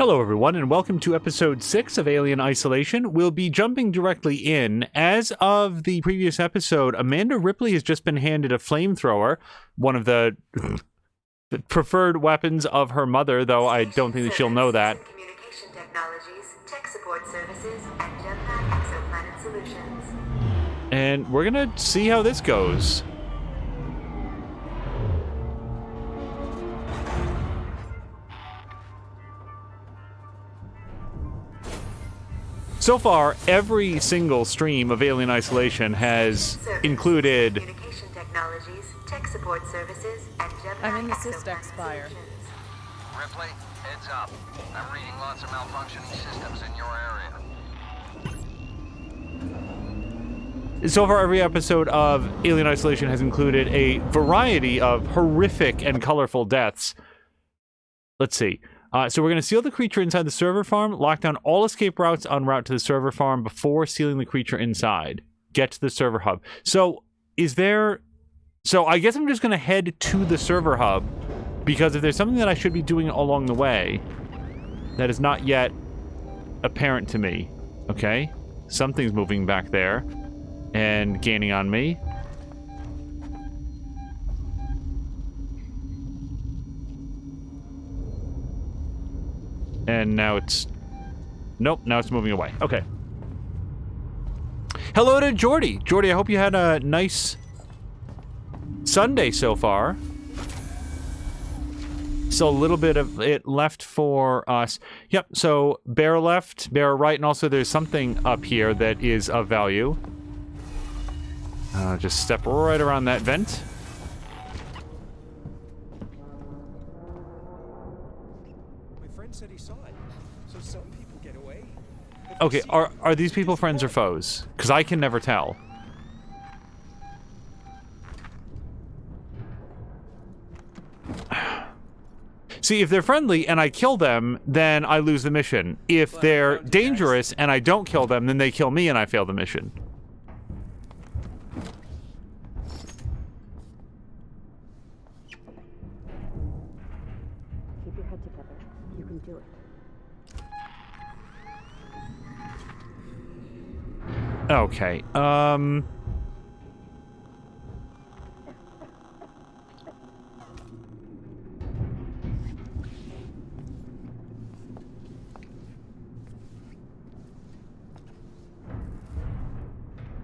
Hello everyone, and welcome to episode 6 of Alien Isolation. We'll be jumping directly in. As of the previous episode, Amanda Ripley has just been handed a flamethrower, one of the preferred weapons of her mother, though I don't think that she'll know that. Communication technologies, tech support services, and jetpack exoplanet solutions. And we're gonna see how this goes. So far, every single stream of Alien Isolation has included... Communication technologies, tech support services, and jetpack I'm in the Systex exoplanet fire. solutions. Ripley, heads up. I'm reading lots of malfunctioning systems in your area. So far, every episode of Alien Isolation has included a variety of horrific and colorful deaths. Let's see. So we're going to seal the creature inside the server farm, lock down all escape routes en route to the server farm before sealing the creature inside. Get to the server hub. So, is there... So, I guess I'm just going to head to the server hub, because if there's something that I should be doing along the way that is not yet apparent to me. Okay? Something's moving back there and gaining on me. And now it's... Nope, now it's moving away. Okay. Hello to Jordy. Jordy, I hope you had a nice Sunday so far. So a little bit of it left for us. Yep, so bear left, bear right, and also there's something up here that is of value. Just step right around that vent. Said he saw it. So some people get away. Okay, are these people friends or foes? Because I can never tell. See, if they're friendly and I kill them, then I lose the mission. If they're dangerous and I don't kill them, then they kill me and I fail the mission. Keep your head together. You can do it. Okay,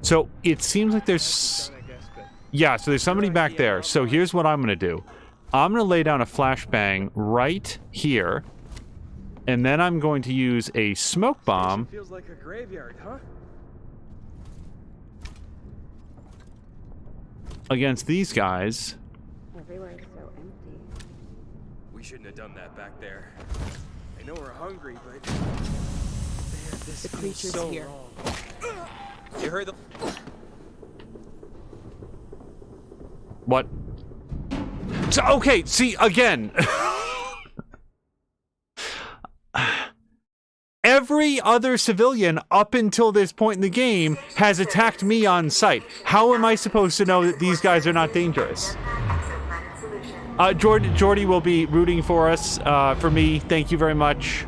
So, it seems like there's... Yeah, so there's somebody back there. So here's what I'm gonna do. I'm gonna lay down a flashbang right here. And then I'm going to use a smoke bomb. Feels like a graveyard, huh? Against these guys. Everywhere is so empty. We shouldn't have done that back there. I know we're hungry, but man, this The feels creature's so here. wrong. You heard the... What? So, okay, see, again. Every other civilian up until this point in the game has attacked me on sight. How am I supposed to know that these guys are not dangerous? Jetpack exoplanet solutions. Jordy will be rooting for us, for me. Thank you very much.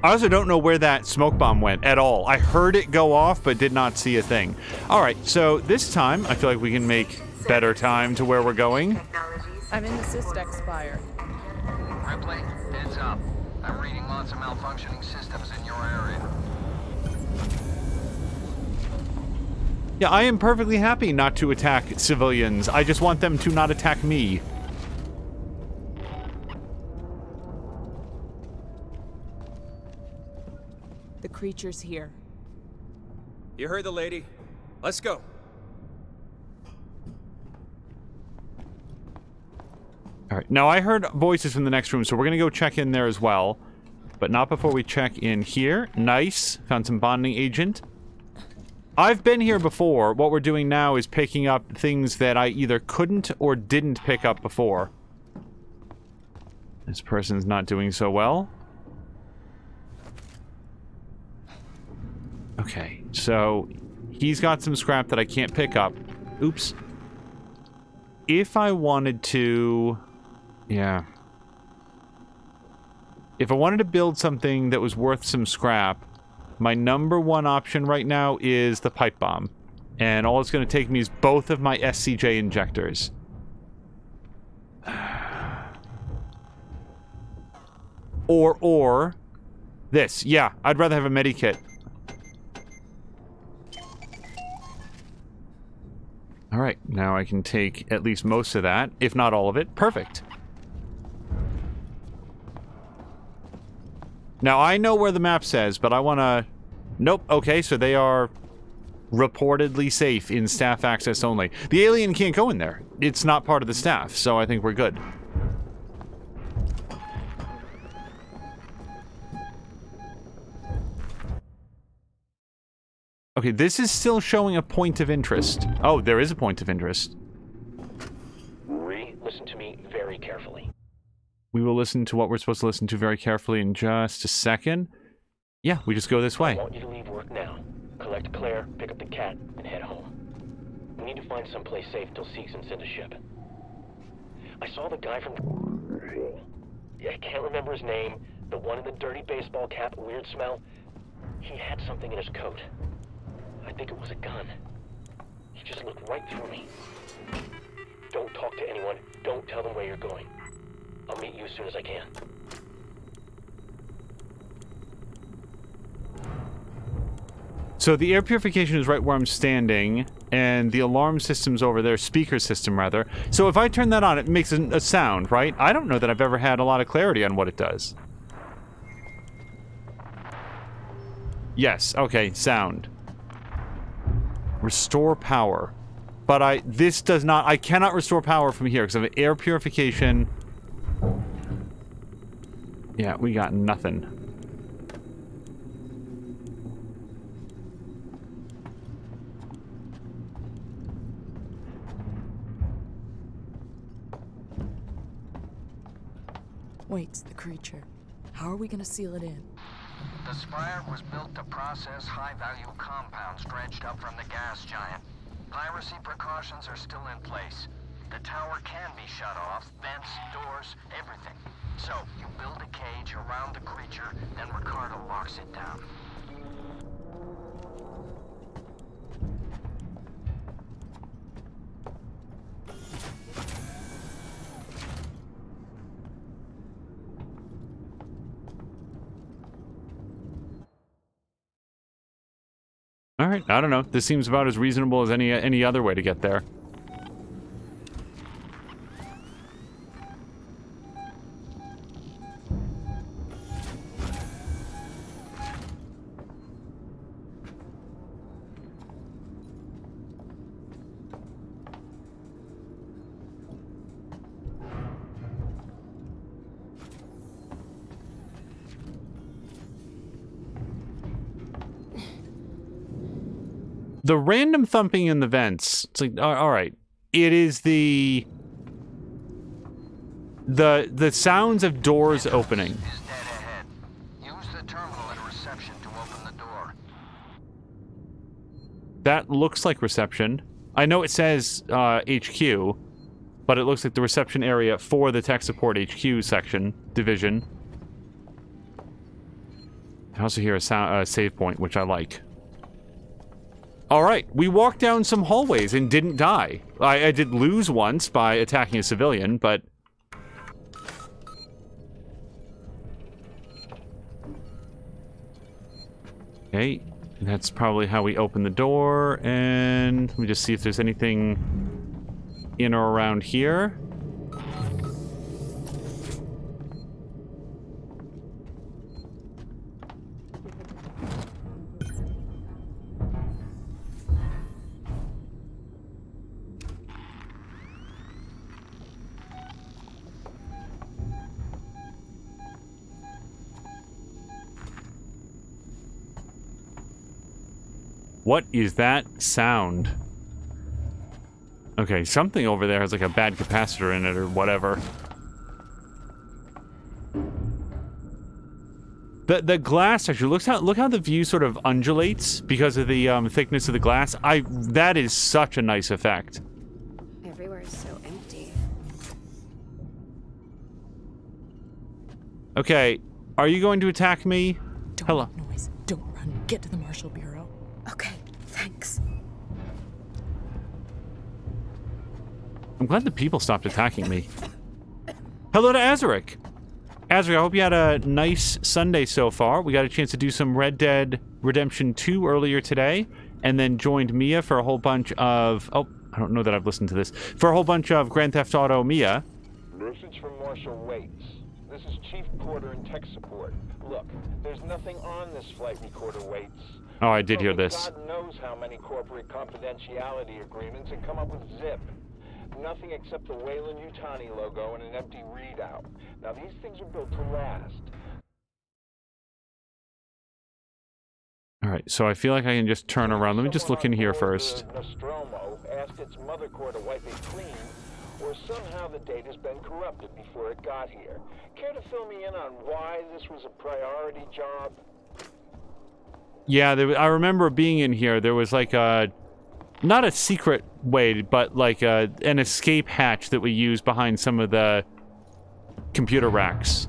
I also don't know where that smoke bomb went at all. I heard it go off, but did not see a thing. All right, so this time, I feel like we can make better time to where we're going. Technologies, I'm in the tech support Systex fire. Ripley, heads up. I'm reading lots of malfunctioning systems in your area. Yeah, I am perfectly happy not to attack civilians. I just want them to not attack me. The creature's here. You heard the lady. Let's go. All right, now I heard voices from the next room, so we're gonna go check in there as well. But not before we check in here. Nice, found some bonding agent. I've been here before. What we're doing now is picking up things that I either couldn't or didn't pick up before. This person's not doing so well. Okay, so he's got some scrap that I can't pick up. Oops. If I wanted to... Yeah. If I wanted to build something that was worth some scrap, my number one option right now is the pipe bomb. And all it's going to take me is both of my SCJ injectors. Or this. Yeah, I'd rather have a medikit. Alright, now I can take at least most of that, if not all of it. Perfect. Now, I know where the map says, but I want to... Nope, okay, so they are reportedly safe in staff access only. The alien can't go in there. It's not part of the staff, so I think we're good. Okay, this is still showing a point of interest. Oh, there is a point of interest. Listen to me very carefully. We will listen to what we're supposed to listen to very carefully in just a second. Yeah, we just go this way. I want you to leave work now. Collect Claire, pick up the cat, and head home. We need to find someplace safe till Seegson send a ship. I saw the guy from... I can't remember his name. The one in the dirty baseball cap, weird smell. He had something in his coat. I think it was a gun. He just looked right through me. Don't talk to anyone. Don't tell them where you're going. I'll meet you as soon as I can. So the air purification is right where I'm standing, and the alarm system's over there, speaker system rather. So if I turn that on, it makes a sound, right? I don't know that I've ever had a lot of clarity on what it does. Yes, okay, sound. Restore power. But I cannot restore power from here because of air purification. Yeah, we got nothing. Wait, the creature. How are we gonna seal it in? The Spire was built to process high-value compounds dredged up from the gas giant. Piracy precautions are still in place. The tower can be shut off, vents, doors, everything. So, you build a cage around the creature, then Ricardo locks it down. All right, I don't know. This seems about as reasonable as any other way to get there. The random thumping in the vents, it's like, all right. It is the sounds of doors opening. Is dead ahead. Use the terminal at reception to open the door. That looks like reception. I know it says HQ, but it looks like the reception area for the tech support HQ division. I also hear a save point, which I like. Alright, we walked down some hallways and didn't die. I did lose once by attacking a civilian, but... Okay, that's probably how we open the door, and let me just see if there's anything in or around here. What is that sound? Okay, something over there has like a bad capacitor in it or whatever. The glass actually look how the view sort of undulates because of the thickness of the glass. That is such a nice effect. Everywhere is so empty. Okay, are you going to attack me? Don't Hello. make noise. Don't run. Get to the Marshal Bureau. Okay, thanks. I'm glad the people stopped attacking me. Hello to Azaric. Azaric, I hope you had a nice Sunday so far. We got a chance to do some Red Dead Redemption 2 earlier today, and then joined Mia for a whole bunch of... Oh, I don't know that I've listened to this. For a whole bunch of Grand Theft Auto Mia. Message from Marshal Waits. This is Chief Porter in tech support. Look, there's nothing on this flight recorder, Waits. Oh, I did hear this. God knows how many corporate confidentiality agreements and come up with zip. Nothing except the Wayland-Yutani logo and an empty readout. Now, these things are built to last. Alright, so I feel like I can just turn around. Let me just look in here first. Nostromo asked its mother core to wipe it clean, or somehow the data's been corrupted before it got here. Care to fill me in on why this was a priority job? Yeah, I remember being in here. There was like a... Not a secret way, but like an escape hatch that we use behind some of the computer racks.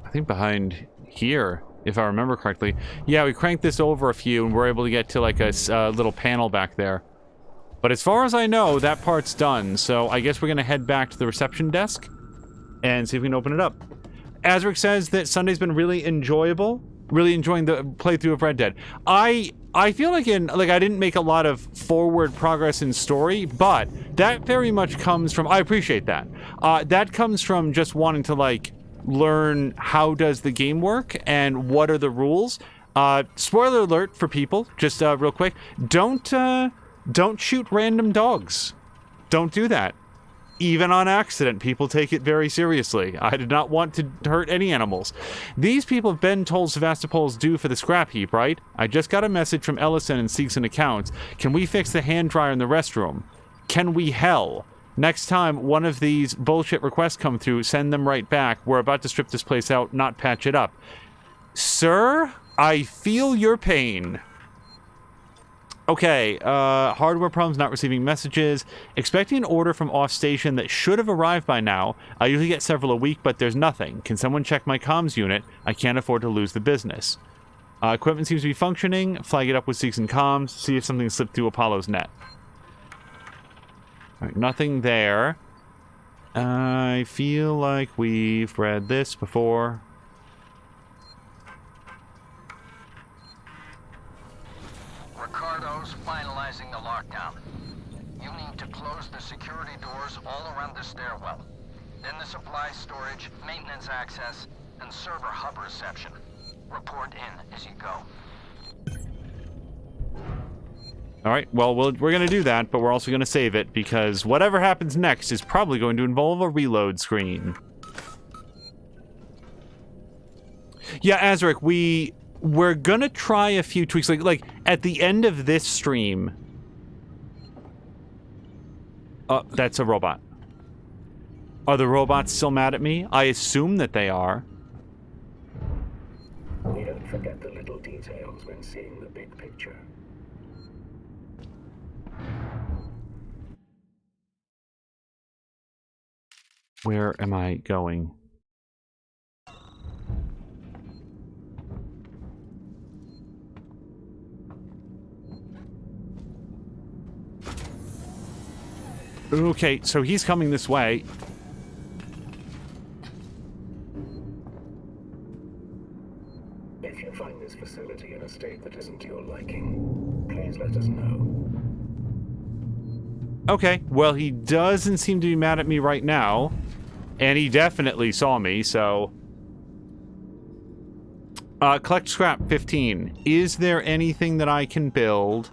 I think behind here, if I remember correctly. Yeah, we cranked this over a few and we're able to get to like a little panel back there. But as far as I know, that part's done. So I guess we're going to head back to the reception desk and see if we can open it up. Azric says that Sunday's been really enjoyable. Really enjoying the playthrough of Red Dead. I feel like I didn't make a lot of forward progress in story, but that very much comes from... I appreciate that. That comes from just wanting to, like, learn how does the game work and what are the rules. Spoiler alert for people, just real quick. Don't shoot random dogs. Don't do that. Even on accident, people take it very seriously. I did not want to hurt any animals. These people have been told Sevastopol's due for the scrap heap, right? I just got a message from Ellison and Seegson Accounts. Can we fix the hand dryer in the restroom? Can we hell? Next time one of these bullshit requests come through, send them right back. We're about to strip this place out, not patch it up. Sir, I feel your pain. Okay, hardware problems, not receiving messages. Expecting an order from off-station that should have arrived by now. I usually get several a week, but there's nothing. Can someone check my comms unit? I can't afford to lose the business. Equipment seems to be functioning. Flag it up with Seegson comms. See if something slipped through Apollo's net. Alright, nothing there. I feel like we've read this before. Ricardo's finalizing the lockdown. You need to close the security doors all around the stairwell. Then the supply storage, maintenance access, and server hub reception. Report in as you go. Alright, well, we're going to do that, but we're also going to save it, because whatever happens next is probably going to involve a reload screen. Yeah, Azaric, we're going to try a few tweaks. Like, at the end of this stream... Oh, that's a robot. Are the robots still mad at me? I assume that they are. We don't forget the little details when seeing the big picture. Where am I going? Okay, so he's coming this way. If you find this facility in a state that isn't to your liking, please let us know. Okay, well, he doesn't seem to be mad at me right now. And he definitely saw me, so... collect scrap, 15. Is there anything that I can build?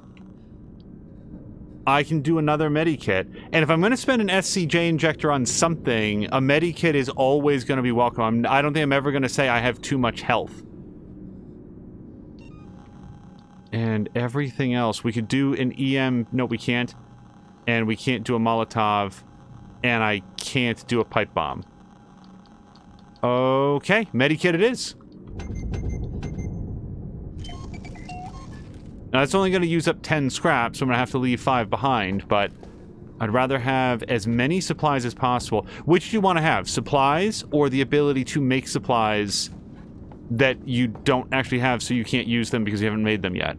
I can do another medikit. And if I'm going to spend an SCJ injector on something, a medikit is always going to be welcome. I don't think I'm ever going to say I have too much health. And everything else. We could do an EM... No, we can't. And we can't do a Molotov. And I can't do a pipe bomb. Okay, medikit it is. Now, that's only going to use up 10 scraps, so I'm going to have to leave 5 behind, but I'd rather have as many supplies as possible. Which do you want to have? Supplies or the ability to make supplies that you don't actually have so you can't use them because you haven't made them yet?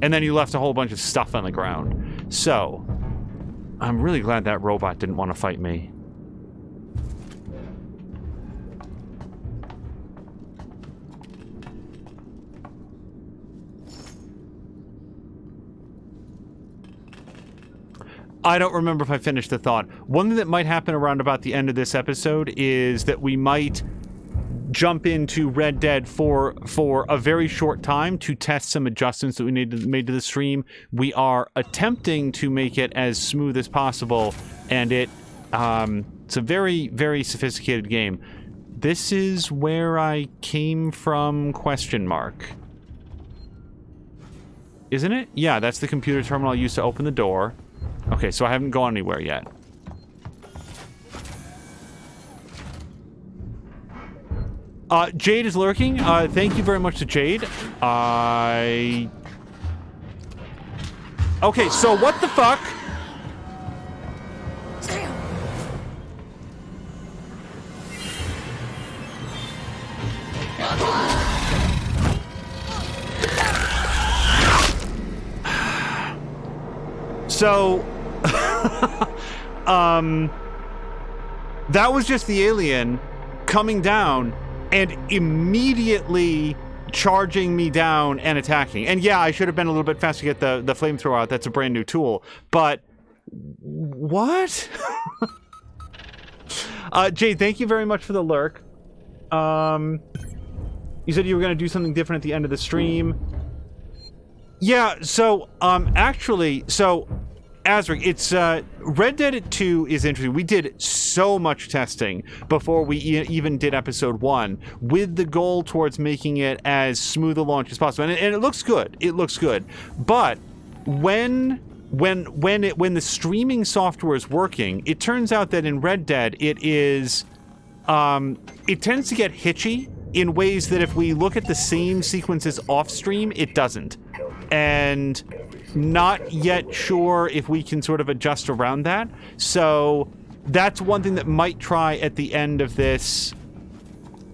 And then you left a whole bunch of stuff on the ground. So, I'm really glad that robot didn't want to fight me. I don't remember if I finished the thought. One thing that might happen around about the end of this episode is that we might jump into Red Dead for a very short time to test some adjustments that we made to the stream. We are attempting to make it as smooth as possible, and it's a very, very sophisticated game. This is where I came from, question mark. Isn't it? Yeah, that's the computer terminal I used to open the door. Okay, so I haven't gone anywhere yet. Jade is lurking. Thank you very much to Jade. Okay, so what the fuck? So, that was just the alien coming down and immediately charging me down and attacking. And yeah, I should have been a little bit faster to get the flamethrower out. That's a brand new tool. But, what? Jade, thank you very much for the lurk. You said you were going to do something different at the end of the stream. Yeah, so, actually, so, Azric, it's, Red Dead 2 is interesting. We did so much testing before we even did episode 1 with the goal towards making it as smooth a launch as possible. And it looks good. It looks good. But when the streaming software is working, it turns out that in Red Dead, it is, it tends to get hitchy in ways that if we look at the same sequences off stream, it doesn't. And not yet sure if we can sort of adjust around that. So that's one thing that might try at the end of this.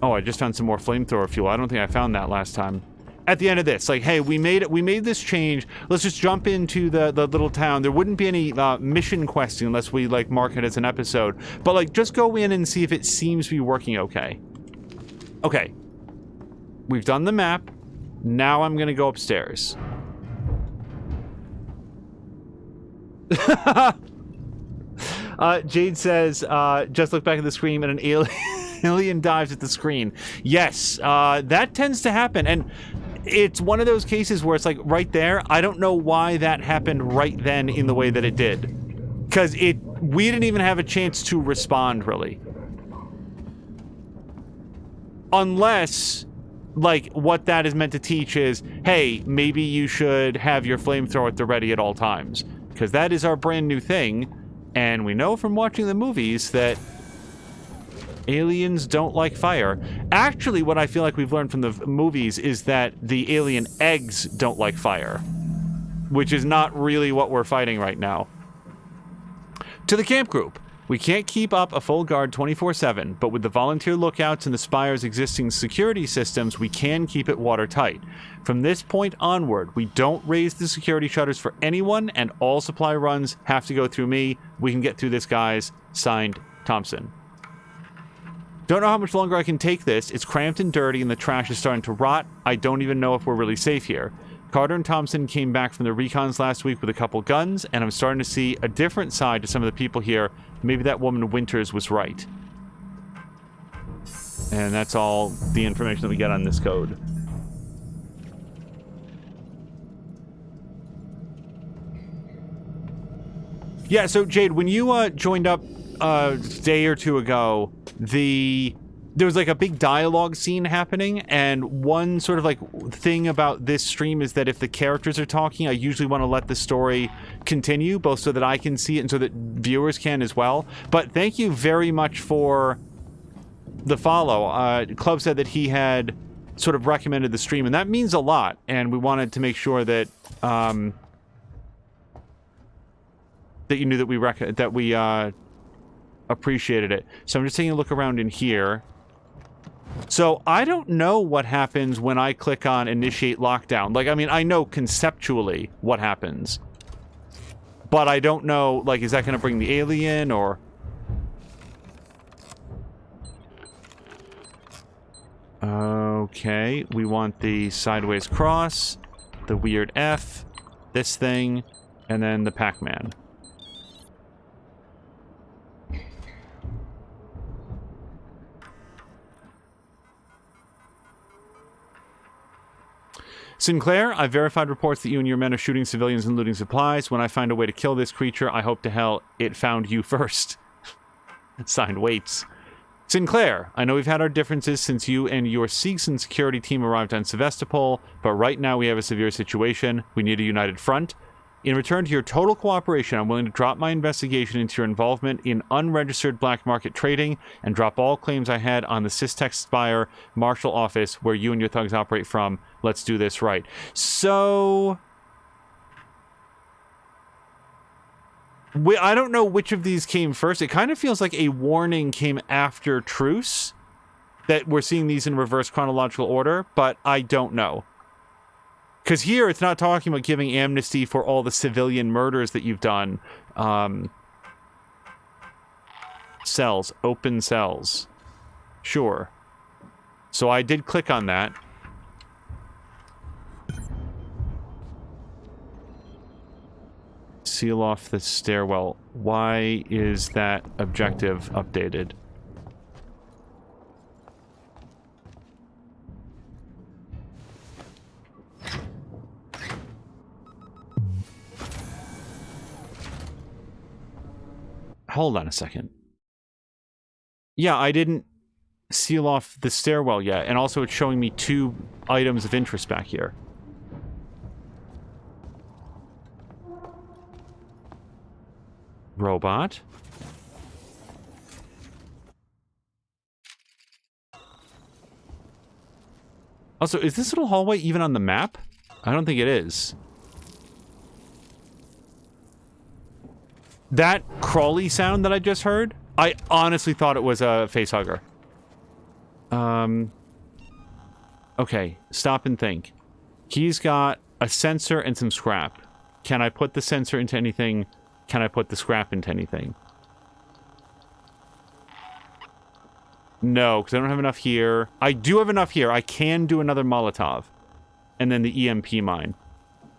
Oh, I just found some more flamethrower fuel. I don't think I found that last time. At the end of this, like, hey, we made this change. Let's just jump into the little town. There wouldn't be any mission questing unless we like mark it as an episode. But like, just go in and see if it seems to be working okay. Okay. We've done the map. Now I'm gonna go upstairs. Jade says, just look back at the screen and an alien dives at the screen. Yes, that tends to happen. And it's one of those cases where it's like right there. I don't know why that happened right then in the way that it did. Because we didn't even have a chance to respond, really. Unless, like, what that is meant to teach is, hey, maybe you should have your flamethrower at the ready at all times. Because that is our brand new thing, and we know from watching the movies that aliens don't like fire. Actually, what I feel like we've learned from the movies is that the alien eggs don't like fire, which is not really what we're fighting right now. To the camp group. We can't keep up a full guard 24/7, but with the volunteer lookouts and the Spire's existing security systems, we can keep it watertight. From this point onward, we don't raise the security shutters for anyone, and all supply runs have to go through me. We can get through this, guys. Signed, Thompson. Don't know how much longer I can take this. It's cramped and dirty, and the trash is starting to rot. I don't even know if we're really safe here. Carter and Thompson came back from the recons last week with a couple guns, and I'm starting to see a different side to some of the people here. Maybe that woman Winters was right. And that's all the information that we get on this code. Yeah, so Jade, when you joined up a day or two ago, there was like a big dialogue scene happening, and one sort of like thing about this stream is that if the characters are talking, I usually want to let the story continue, both so that I can see it and so that viewers can as well. But thank you very much for the follow. Club said that he had sort of recommended the stream, and that means a lot, and we wanted to make sure that that you knew that we appreciated it. So I'm just taking a look around in here. So I don't know what happens when I click on initiate lockdown. Like, I mean, I know conceptually what happens. But I don't know, like, is that going to bring the alien, or... Okay, we want the sideways cross, the weird F, this thing, and then the Pac-Man. Sinclair, I've verified reports that you and your men are shooting civilians and looting supplies. When I find a way to kill this creature, I hope to hell it found you first. Signed, Waits. Sinclair, I know we've had our differences since you and your Seegson security team arrived on Sevastopol, but right now we have a severe situation. We need a united front. In return to your total cooperation, I'm willing to drop my investigation into your involvement in unregistered black market trading and drop all claims I had on the Systex Spire Marshal office where you and your thugs operate from. Let's do this right. So... I don't know which of these came first. It kind of feels like a warning came after truce. That we're seeing these in reverse chronological order, but I don't know. Because here, it's not talking about giving amnesty for all the civilian murders that you've done. Cells. Open cells. Sure. So I did click on that. Seal off the stairwell. Why is that objective updated? Hold on a second. Yeah, I didn't seal off the stairwell yet, and also it's showing me 2 items of interest back here. Robot. Also, is this little hallway even on the map? I don't think it is. That crawly sound that I just heard, I honestly thought it was a facehugger. Okay, stop and think. He's got a sensor and some scrap. Can I put the sensor into anything? Can I put the scrap into anything? No, because I don't have enough here. I do have enough here. I can do another Molotov. And then the EMP mine.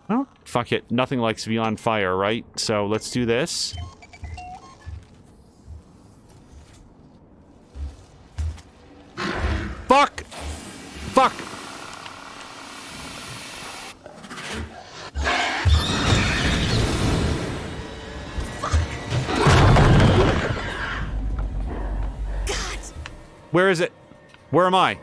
Well, fuck it. Nothing likes to be on fire, right? So let's do this. Fuck! Fuck! Where is it? Where am I?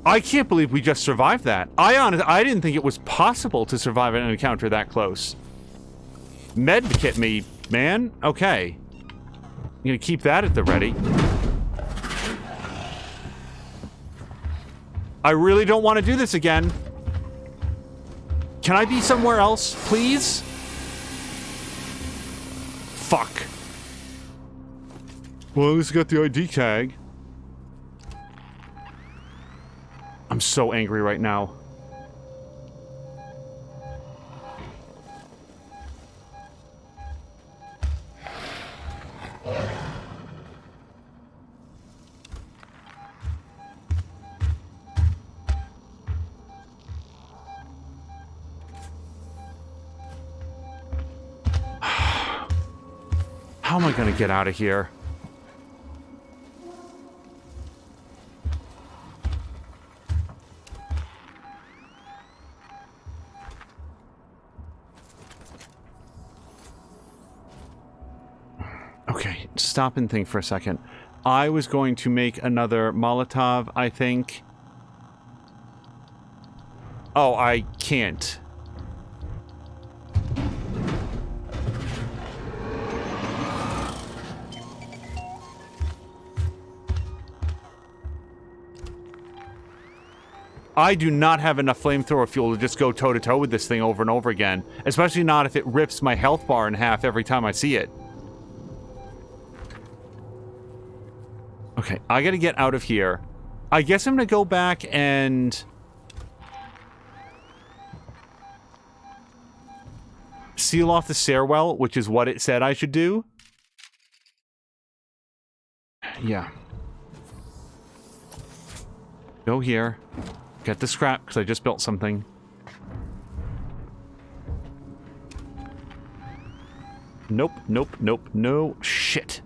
I can't believe we just survived that. I didn't think it was possible to survive an encounter that close. Medkit me, man. Okay. I'm gonna keep that at the ready. I really don't want to do this again. Can I be somewhere else, please? Fuck. Well, at least I got the ID tag. I'm so angry right now. How am I gonna get out of here? Okay, stop and think for a second. I was going to make another Molotov, I think. Oh, I can't. I do not have enough flamethrower fuel to just go toe-to-toe with this thing over and over again. Especially not if it rips my health bar in half every time I see it. Okay, I gotta get out of here. I guess I'm gonna go back and... seal off the stairwell, which is what it said I should do. Yeah. Go here. Get the scrap, because I just built something. Nope, nope, nope, no. Shit.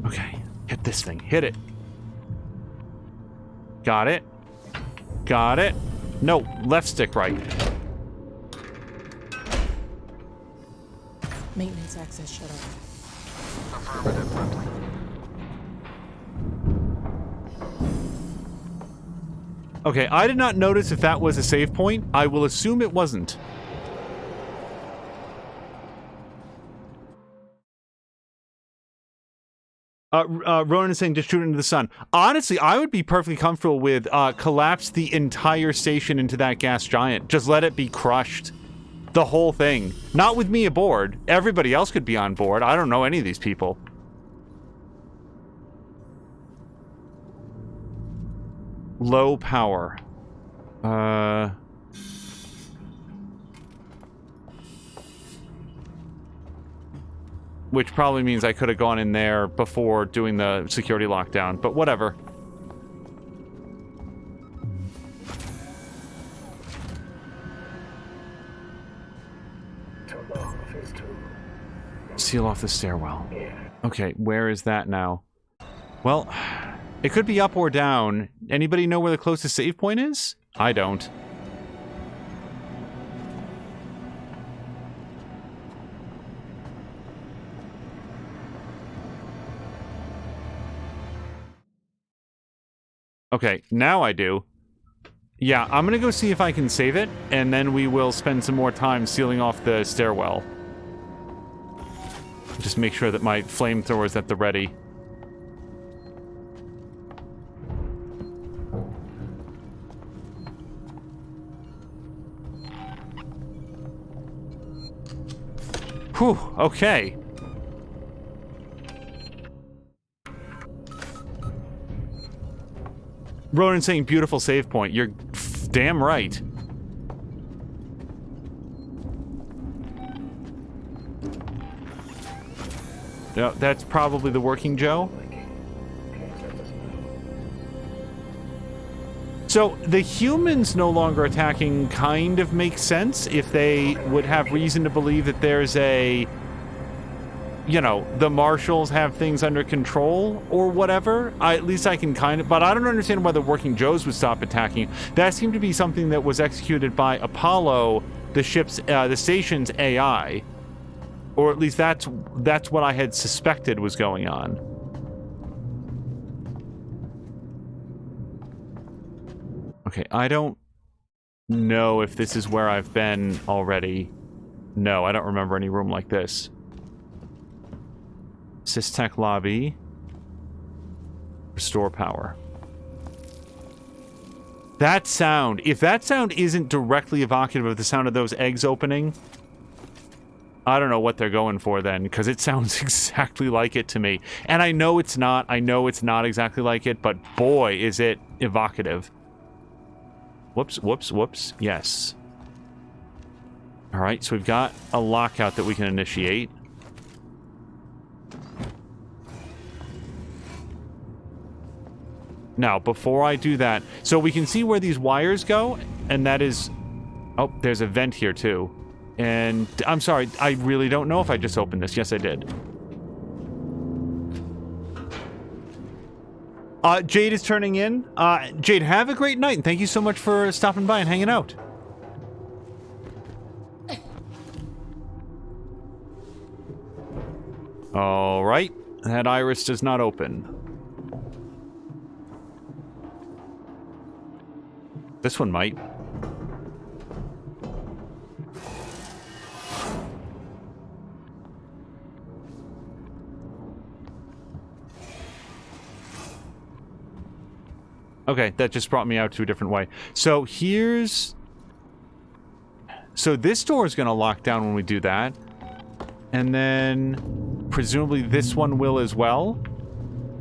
Okay, hit this thing. Hit it. Got it. Got it. No, left stick right. Maintenance access shut off. Affirmative, Ripley. Okay, I did not notice if that was a save point. I will assume it wasn't. Ronan is saying just shoot it into the sun. Honestly, I would be perfectly comfortable with collapse the entire station into that gas giant. Just let it be crushed. The whole thing. Not with me aboard. Everybody else could be on board. I don't know any of these people. Low power. Which probably means I could have gone in there before doing the security lockdown, but whatever. Seal off the stairwell. Okay, where is that now? Well, it could be up or down. Anybody know where the closest save point is? I don't. Okay, now I do. Yeah, I'm gonna go see if I can save it, and then we will spend some more time sealing off the stairwell. Just make sure that my flamethrower is at the ready. Whew, okay. Ronan saying beautiful save point. You're damn right. No, that's probably the working Joe. So the humans no longer attacking kind of makes sense if they would have reason to believe that there's a, you know, the marshals have things under control or whatever. At least I can kind of, but I don't understand why the working Joes would stop attacking. That seemed to be something that was executed by Apollo, the ship's, the station's AI. Or at least that's what I had suspected was going on. Okay, I don't know if this is where I've been already. No, I don't remember any room like this. Systech lobby. Restore power. That sound. If that sound isn't directly evocative of the sound of those eggs opening, I don't know what they're going for then, because it sounds exactly like it to me. And I know it's not. I know it's not exactly like it, but boy, is it evocative. Whoops, whoops, whoops. Yes. All right, so we've got a lockout that we can initiate. Now, before I do that, so we can see where these wires go, and that is... Oh, there's a vent here, too. And I'm sorry, I really don't know if I just opened this. Yes, I did. Jade is turning in. Jade, have a great night, and thank you so much for stopping by and hanging out. All right, that iris does not open. This one might. Okay, that just brought me out to a different way. So here's... So this door is going to lock down when we do that. And then presumably this one will as well,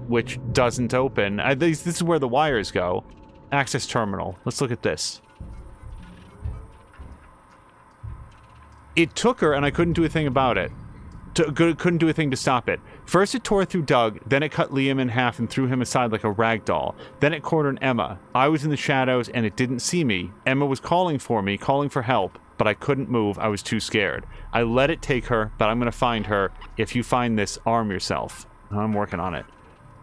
which doesn't open. This is where the wires go. Access terminal. Let's look at this. It took her, and I couldn't do a thing about it. Couldn't do a thing to stop it. First it tore through Doug, then it cut Liam in half and threw him aside like a rag doll. Then it cornered Emma. I was in the shadows, and it didn't see me. Emma was calling for me, calling for help, but I couldn't move. I was too scared. I let it take her, but I'm going to find her. If you find this, arm yourself. I'm working on it.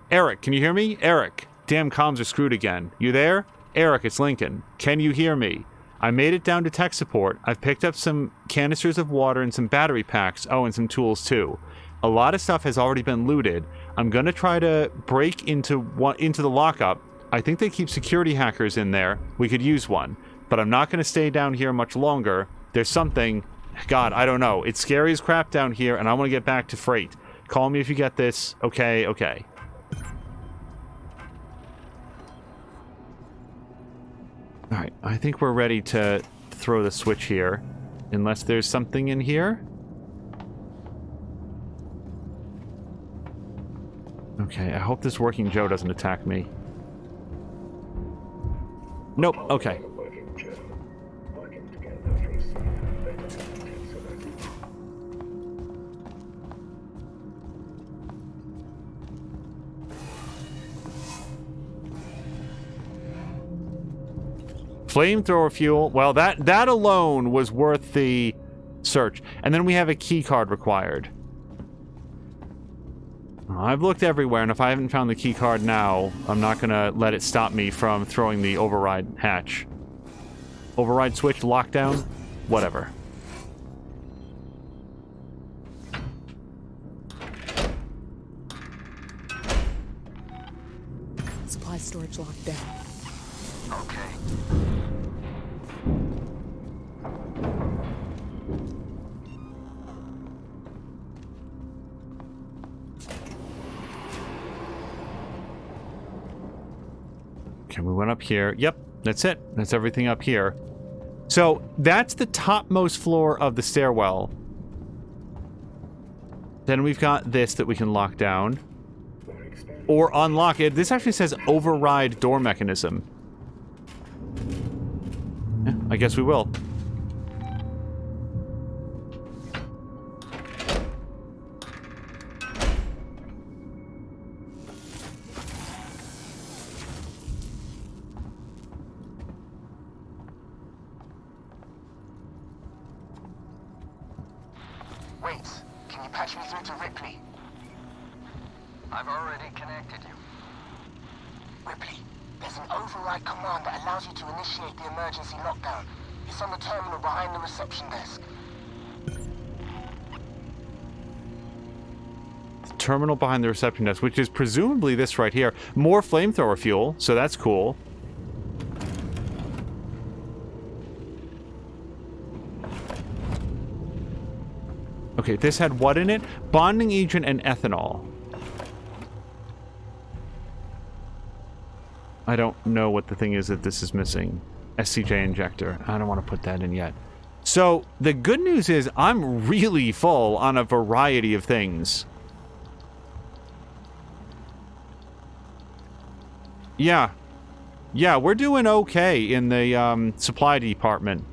Eric, can you hear me? Eric. Damn comms are screwed again. You there? Eric, it's Lincoln. Can you hear me? I made it down to tech support. I've picked up some canisters of water and some battery packs. Oh, and some tools too. A lot of stuff has already been looted. I'm going to try to break into the lockup. I think they keep security hackers in there. We could use one. But I'm not going to stay down here much longer. There's something... God, I don't know. It's scary as crap down here, and I want to get back to freight. Call me if you get this. Okay, okay. Alright, I think we're ready to throw the switch here. Unless there's something in here. Okay, I hope this working Joe doesn't attack me. Nope, okay. Flamethrower fuel. Well, that alone was worth the search. And then we have a key card required. I've looked everywhere, and if I haven't found the key card now, I'm not gonna let it stop me from throwing the override hatch. Override switch, lockdown, whatever. Supply storage locked down. Okay. Okay, we went up here. Yep, that's it. That's everything up here. So, that's the topmost floor of the stairwell. Then we've got this that we can lock down. Or unlock it. This actually says override door mechanism. Yeah, I guess we will. Wait, can you patch me through to Ripley? I've already connected you. Ripley, there's an override command that allows you to initiate the emergency lockdown. It's on the terminal behind the reception desk. Terminal behind the reception desk, which is presumably this right here. More flamethrower fuel, so that's cool. Okay, this had what in it? Bonding agent and ethanol. I don't know what the thing is that this is missing. SCJ injector. I don't want to put that in yet. So, the good news is I'm really full on a variety of things. Yeah. Yeah, we're doing okay in the supply department.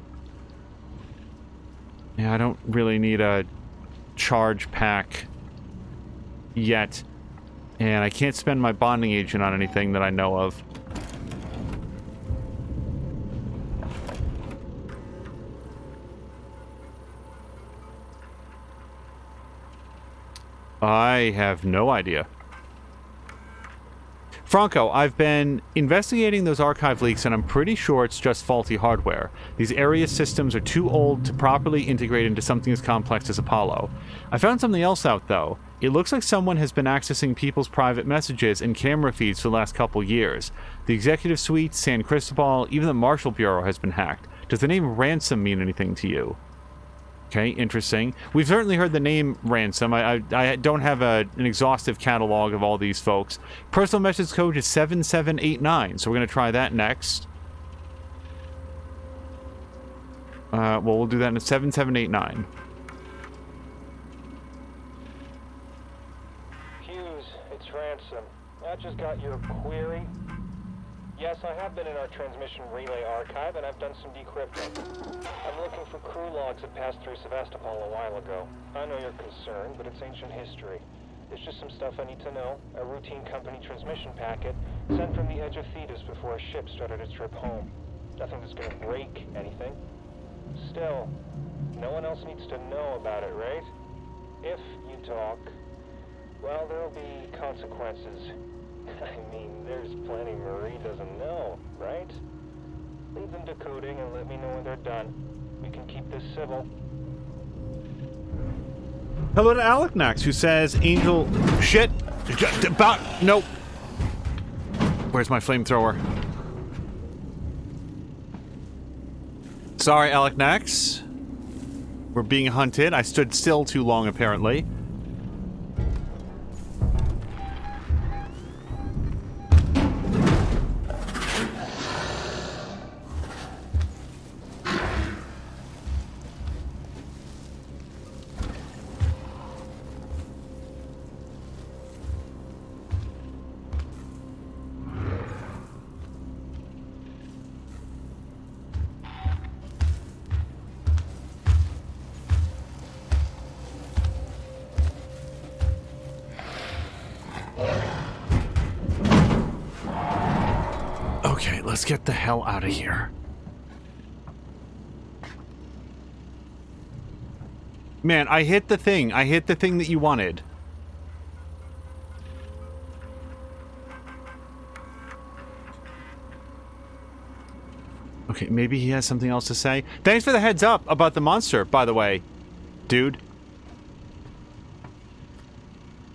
Yeah, I don't really need a charge pack yet. And I can't spend my bonding agent on anything that I know of. I have no idea. Franco, I've been investigating those archive leaks and I'm pretty sure it's just faulty hardware. These area systems are too old to properly integrate into something as complex as Apollo. I found something else out though. It looks like someone has been accessing people's private messages and camera feeds for the last couple years. The executive suite, San Cristobal, even the Marshal Bureau has been hacked. Does the name Ransom mean anything to you? Okay, interesting. We've certainly heard the name Ransom. I don't have an exhaustive catalog of all these folks. Personal message code is 7789, so we're going to try that next. Well, we'll do that in 7789. Hughes, it's Ransom. I just got your query. Yes, I have been in our transmission relay archive, and I've done some decrypting. I'm looking for crew logs that passed through Sevastopol a while ago. I know you're concerned, but it's ancient history. There's just some stuff I need to know. A routine company transmission packet sent from the edge of Thetis before a ship started its trip home. Nothing that's gonna break anything. Still, no one else needs to know about it, right? If you talk, well, there'll be consequences. I mean, there's plenty Marie doesn't know, right? Leave them decoding and let me know when they're done. We can keep this civil. Hello to Alecnax, who says Angel... Shit! Nope. Where's my flamethrower? Sorry, Alecnax. We're being hunted. I stood still too long, apparently. Okay, let's get the hell out of here. Man, I hit the thing. I hit the thing that you wanted. Okay, maybe he has something else to say. Thanks for the heads up about the monster, by the way, dude.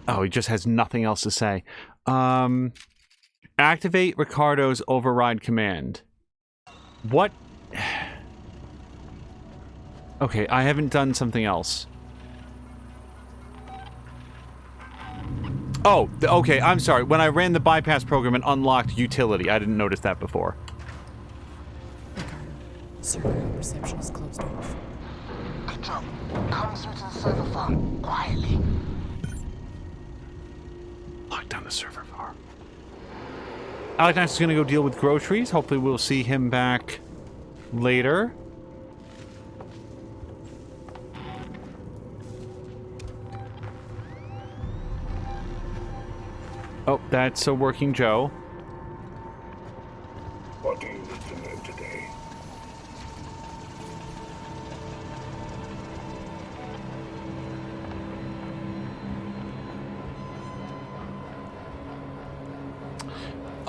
Oh, he just has nothing else to say. Activate Ricardo's override command. What? Okay, I haven't done something else. Oh, okay, I'm sorry. When I ran the bypass program and unlocked utility, I didn't notice that before. Ricardo, server reception is closed off. Control, come through to the server farm, quietly. Lock down the server farm. Alecnax is going to go deal with groceries. Hopefully we'll see him back later. Oh, that's a working Joe. What do you need to know today?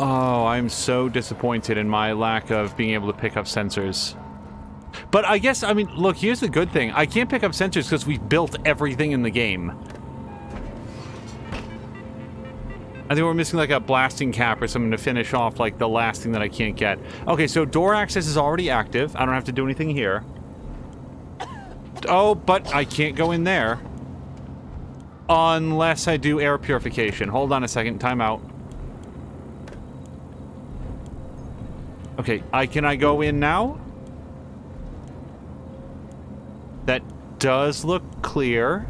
Oh, I'm so disappointed in my lack of being able to pick up sensors. But I guess, I mean, look, here's the good thing. I can't pick up sensors because we've built everything in the game. I think we're missing like a blasting cap or something to finish off like the last thing that I can't get. Okay, so door access is already active. I don't have to do anything here. Oh, but I can't go in there. Unless I do air purification. Hold on a second, time out. Okay, can I go in now? That does look clear.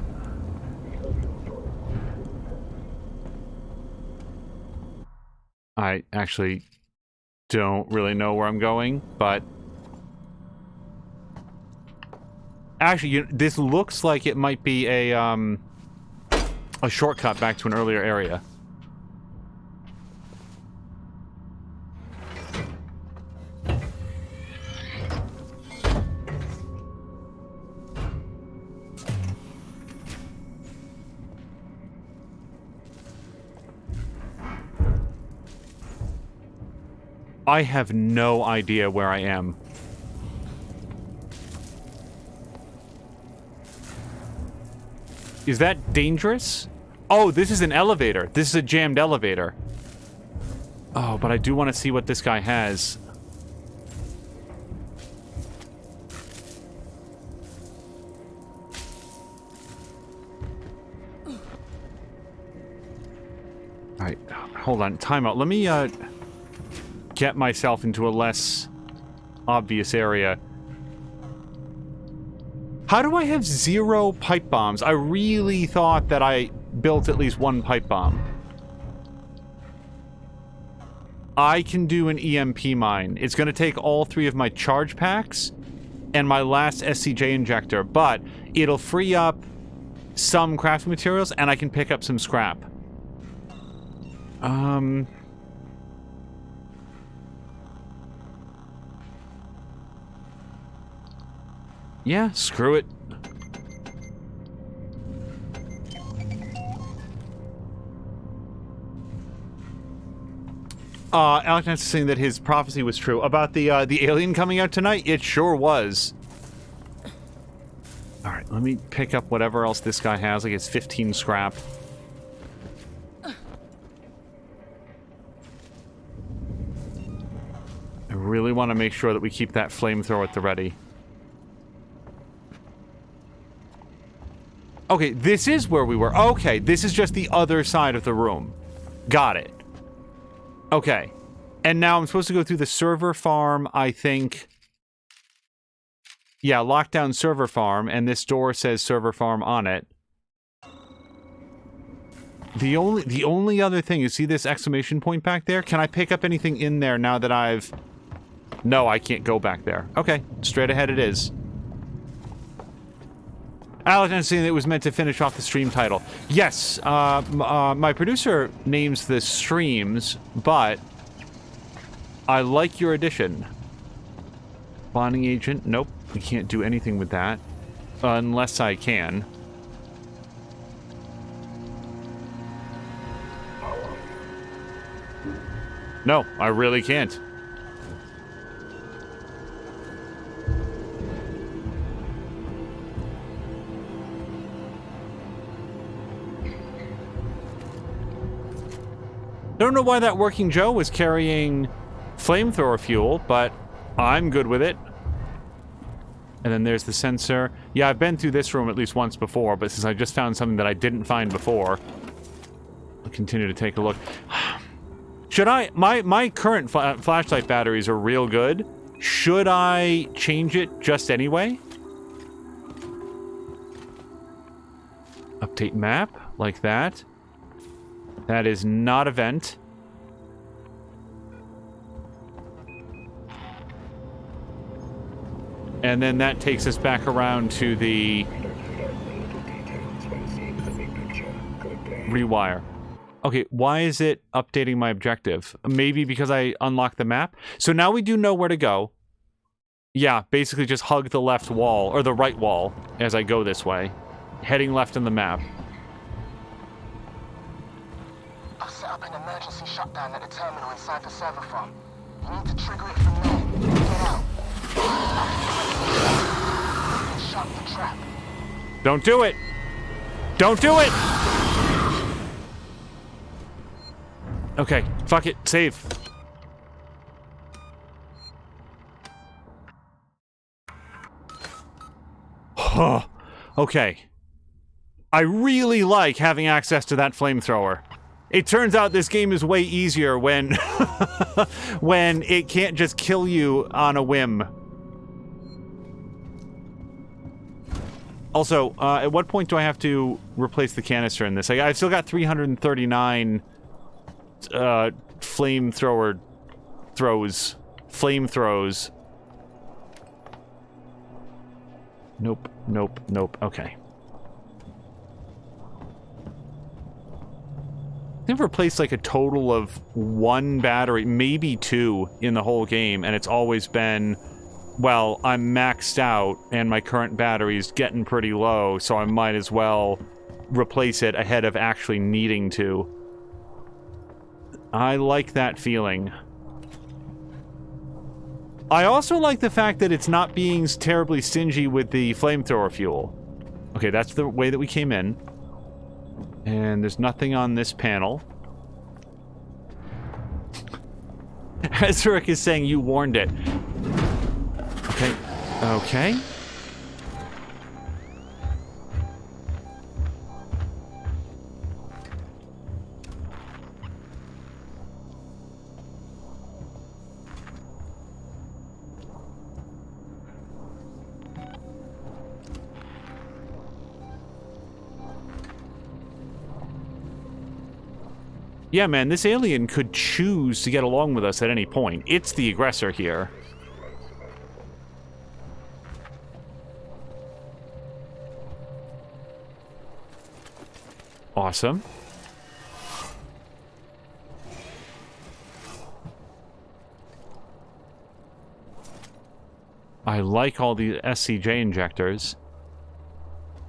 I actually don't really know where I'm going, but... Actually, this looks like it might be a shortcut back to an earlier area. I have no idea where I am. Is that dangerous? Oh, this is an elevator. This is a jammed elevator. Oh, but I do want to see what this guy has. Alright, hold on. Time out. Let me, get myself into a less obvious area. How do I have 0 pipe bombs? I really thought that I built at least 1 pipe bomb. I can do an EMP mine. It's going to take all 3 of my charge packs and my last SCJ injector, but it'll free up some crafting materials and I can pick up some scrap. Yeah, screw it. Alex is saying that his prophecy was true. About the alien coming out tonight, it sure was. Alright, let me pick up whatever else this guy has. Like it's 15 scrap. I really want to make sure that we keep that flamethrower at the ready. Okay, this is where we were. Okay, this is just the other side of the room. Got it. Okay. And now I'm supposed to go through the server farm, I think. Yeah, lockdown server farm, and this door says server farm on it. The only other thing, you see this exclamation point back there? Can I pick up anything in there now that I've... No, I can't go back there. Okay, straight ahead it is. Alex is saying it was meant to finish off the stream title. Yes, my producer names the streams, but I like your addition. Bonding agent, nope, we can't do anything with that. Unless I can. No, I really can't. Don't know why that Working Joe was carrying flamethrower fuel, but I'm good with it. And then there's the sensor. Yeah, I've been through this room at least once before, but since I just found something that I didn't find before, I'll continue to take a look. Should I... My current flashlight batteries are real good. Should I change it just anyway? Update map, like that. That is not a vent. And then that takes us back around to the rewire. Okay, why is it updating my objective? Maybe because I unlocked the map? So now we do know where to go. Yeah, basically just hug the left wall, or the right wall, as I go this way. Heading left in the map. I've set up an emergency shutdown at the terminal inside the server farm. You need to trigger it from there. Get out. Shut the trap. Don't do it! Don't do it! Okay, fuck it. Save. Okay. I really like having access to that flamethrower. It turns out this game is way easier when when it can't just kill you on a whim. Also, at what point do I have to replace the canister in this? I've still got 339 flamethrower throws. Flame throws. Nope, nope, nope. Okay. I've replaced like a total of 1 battery, maybe 2 in the whole game, and it's always been, well, I'm maxed out and my current battery's getting pretty low, so I might as well replace it ahead of actually needing to. I like that feeling. I also like the fact that it's not being terribly stingy with the flamethrower fuel. Okay, that's the way that we came in. And there's nothing on this panel. Ezric is saying you warned it. Okay. Okay. Yeah, man, this alien could choose to get along with us at any point. It's the aggressor here. Awesome. I like all the SCJ injectors.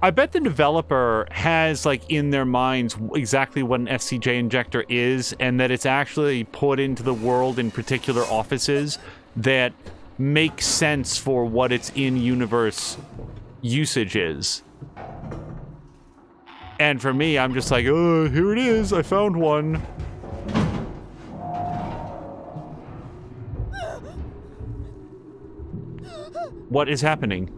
I bet the developer has, like, in their minds exactly what an SCJ injector is, and that it's actually put into the world in particular offices that make sense for what its in-universe usage is. And for me, I'm just like, oh, here it is, I found one. What is happening?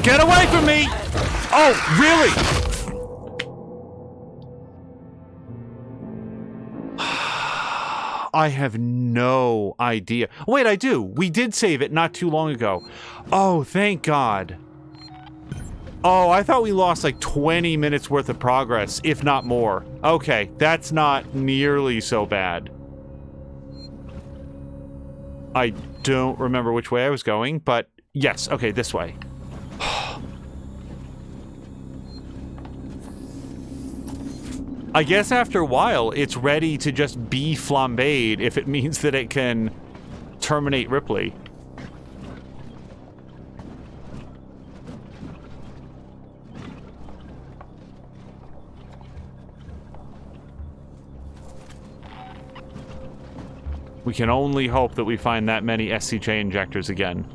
Get away from me! Oh, really? I have no idea. Wait, I do. We did save it not too long ago. Oh, thank God. Oh, I thought we lost like 20 minutes worth of progress, if not more. Okay, that's not nearly so bad. I don't remember which way I was going, but yes, okay, this way. I guess after a while, it's ready to just be flambéed if it means that it can terminate Ripley. We can only hope that we find that many SCJ injectors again.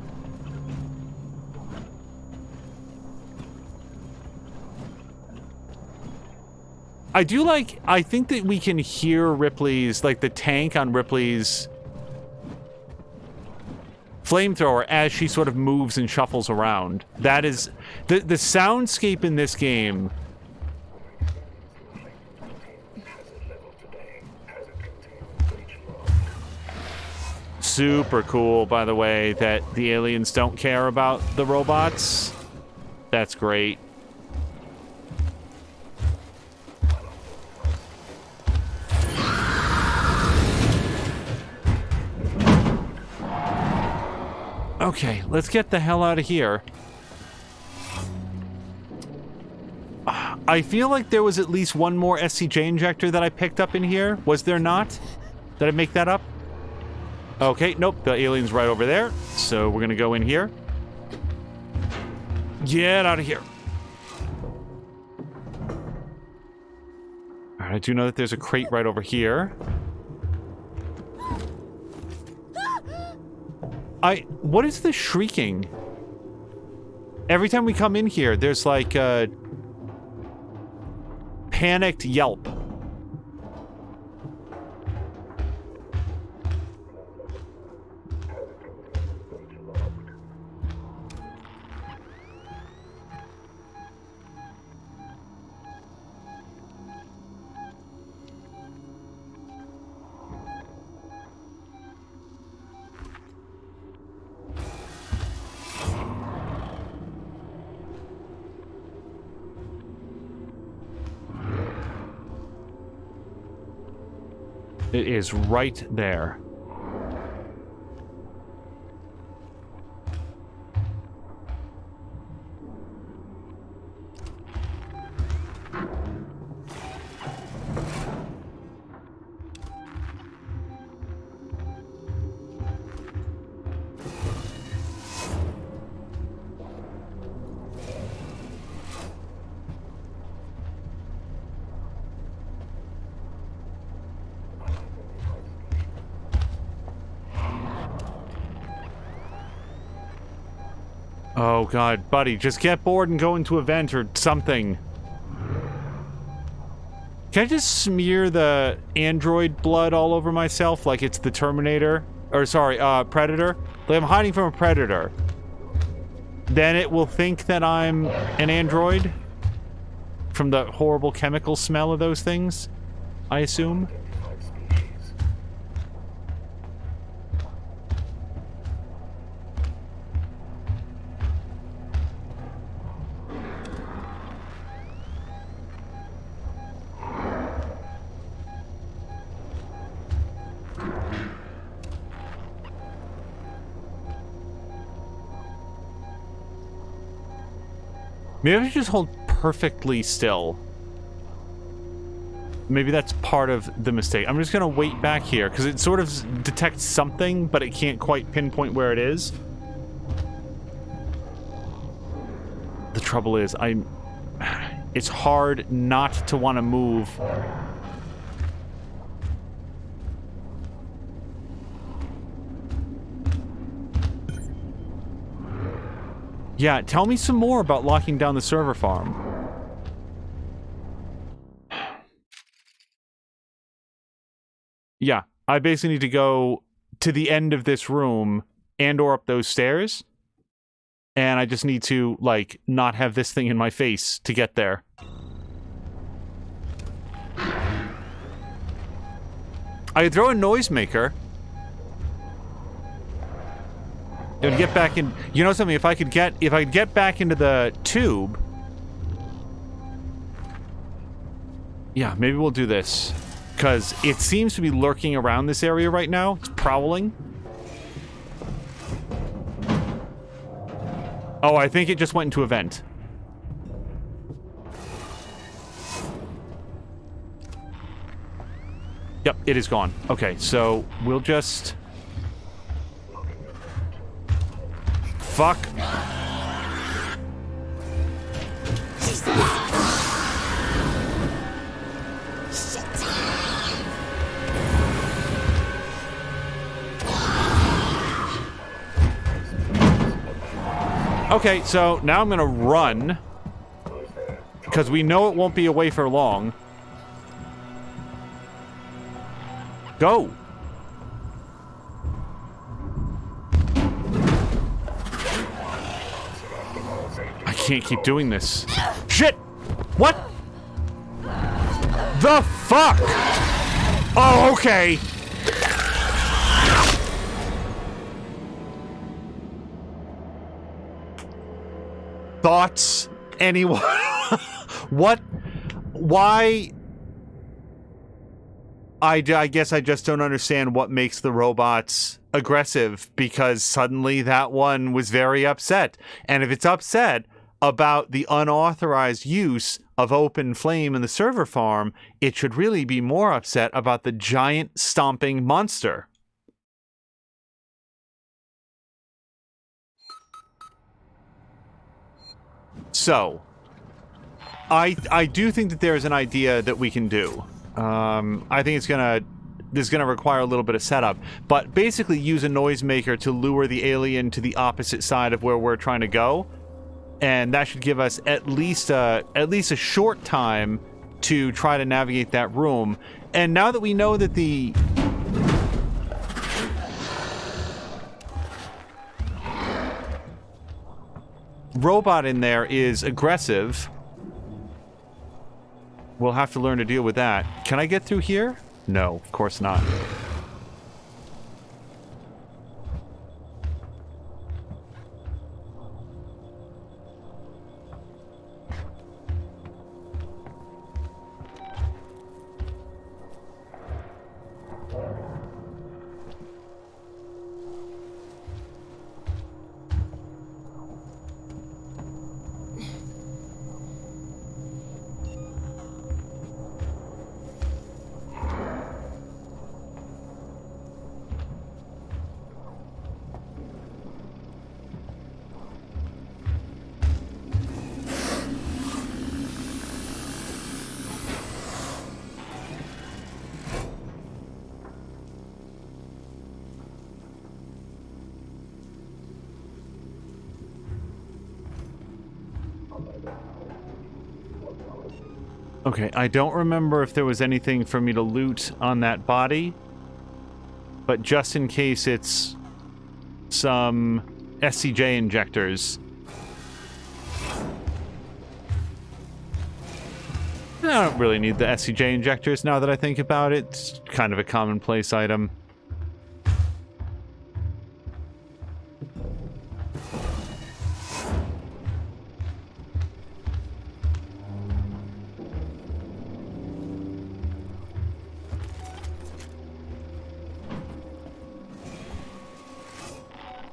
I think that we can hear Ripley's, like the tank on Ripley's flamethrower as she sort of moves and shuffles around. That is, the soundscape in this game. Super cool, by the way, that the aliens don't care about the robots. That's great. Okay, let's get the hell out of here. I feel like there was at least one more SCJ injector that I picked up in here. Was there not? Did I make that up? Okay, nope, the alien's right over there. So we're gonna go in here. Get out of here. Alright, I do know that there's a crate right over here. What is this shrieking? Every time we come in here, there's like a panicked yelp. It is right there. Oh god, buddy, just get bored and go into a vent or something. Can I just smear the android blood all over myself like it's the Terminator? Or, sorry, Predator? Like I'm hiding from a Predator. Then it will think that I'm an android? From the horrible chemical smell of those things, I assume? Maybe I should just hold perfectly still. Maybe that's part of the mistake. I'm just gonna wait back here, because it sort of detects something, but it can't quite pinpoint where it is. The trouble is, it's hard not to want to move. Yeah, tell me some more about locking down the server farm. Yeah, I basically need to go to the end of this room and or up those stairs. And I just need to, like, not have this thing in my face to get there. I could throw a noisemaker. It would get back in. You know something? If I could get back into the tube. Yeah, maybe we'll do this. Because it seems to be lurking around this area right now. It's prowling. Oh, I think it just went into a vent. Yep, it is gone. Okay, so we'll just... Fuck. Okay, so now I'm gonna run. Because we know it won't be away for long. Go! I can't keep doing this. Shit! What? The fuck? Oh, okay. Thoughts? Anyone? What? Why? I guess I just don't understand what makes the robots aggressive, because suddenly that one was very upset. And if it's upset about the unauthorized use of open flame in the server farm, it should really be more upset about the giant stomping monster. So, I do think that there is an idea that we can do. I think this is gonna require a little bit of setup, but basically use a noisemaker to lure the alien to the opposite side of where we're trying to go, and that should give us at least a short time to try to navigate that room. And now that we know that the robot in there is aggressive, we'll have to learn to deal with that. Can I get through here? No, of course not. Okay, I don't remember if there was anything for me to loot on that body, but just in case it's some SCJ injectors. I don't really need the SCJ injectors now that I think about it. It's kind of a commonplace item.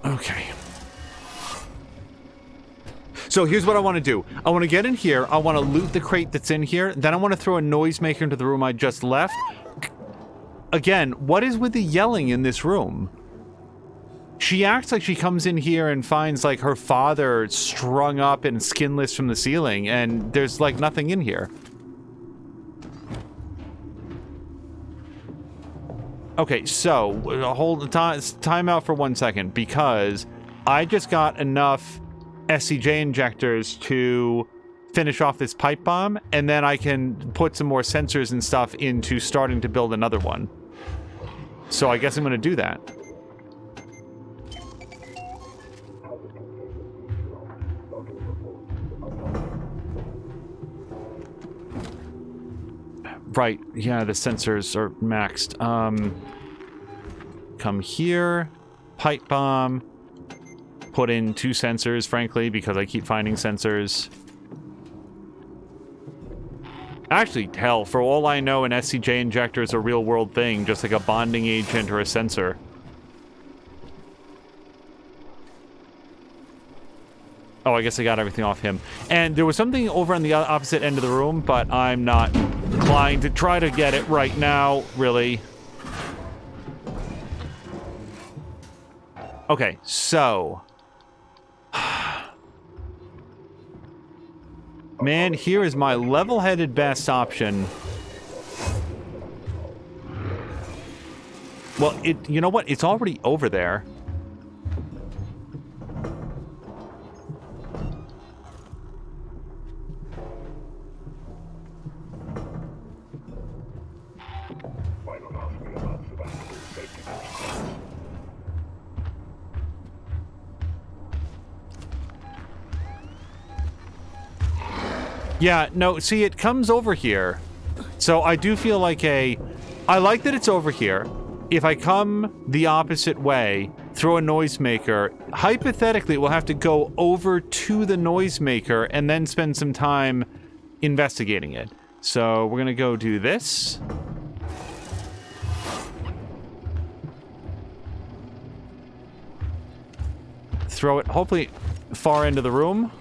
Okay. So here's what I want to do. I want to get in here. I want to loot the crate that's in here. Then I want to throw a noisemaker into the room I just left. Again, what is with the yelling in this room? She acts like she comes in here and finds, like, her father strung up and skinless from the ceiling, and there's, like, nothing in here. Okay, so, hold time out for 1 second, because I just got enough SCJ injectors to finish off this pipe bomb, and then I can put some more sensors and stuff into starting to build another one. So I guess I'm going to do that. Right, yeah, the sensors are maxed. Come here, pipe bomb. Put in 2 sensors, frankly, because I keep finding sensors. Actually, hell, for all I know, an SCJ injector is a real-world thing, just like a bonding agent or a sensor. Oh, I guess I got everything off him. And there was something over on the opposite end of the room, but I'm not inclined to try to get it right now, really. Okay, so... Man, here is my level-headed best option. Well, you know what? It's already over there. Why not ask me about Sebastian's safety protocols? Yeah, no, see, it comes over here. So I do feel like I like that it's over here. If I come the opposite way, throw a noisemaker, hypothetically, we'll have to go over to the noisemaker and then spend some time investigating it. So we're gonna go do this. Throw it, hopefully, far into the room.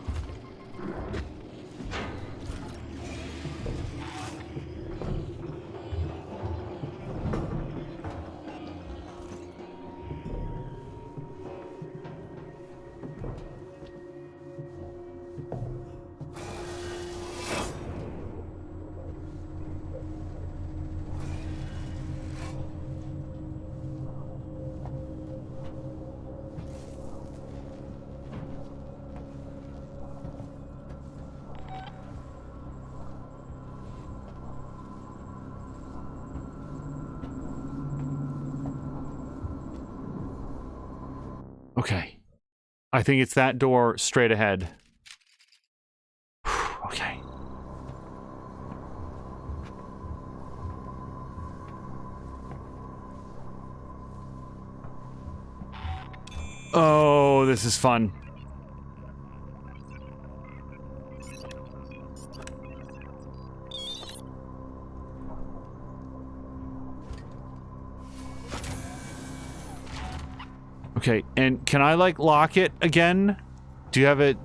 Okay. I think it's that door straight ahead. Okay. Oh, this is fun. Okay, and can I, like, lock it again? Do you have a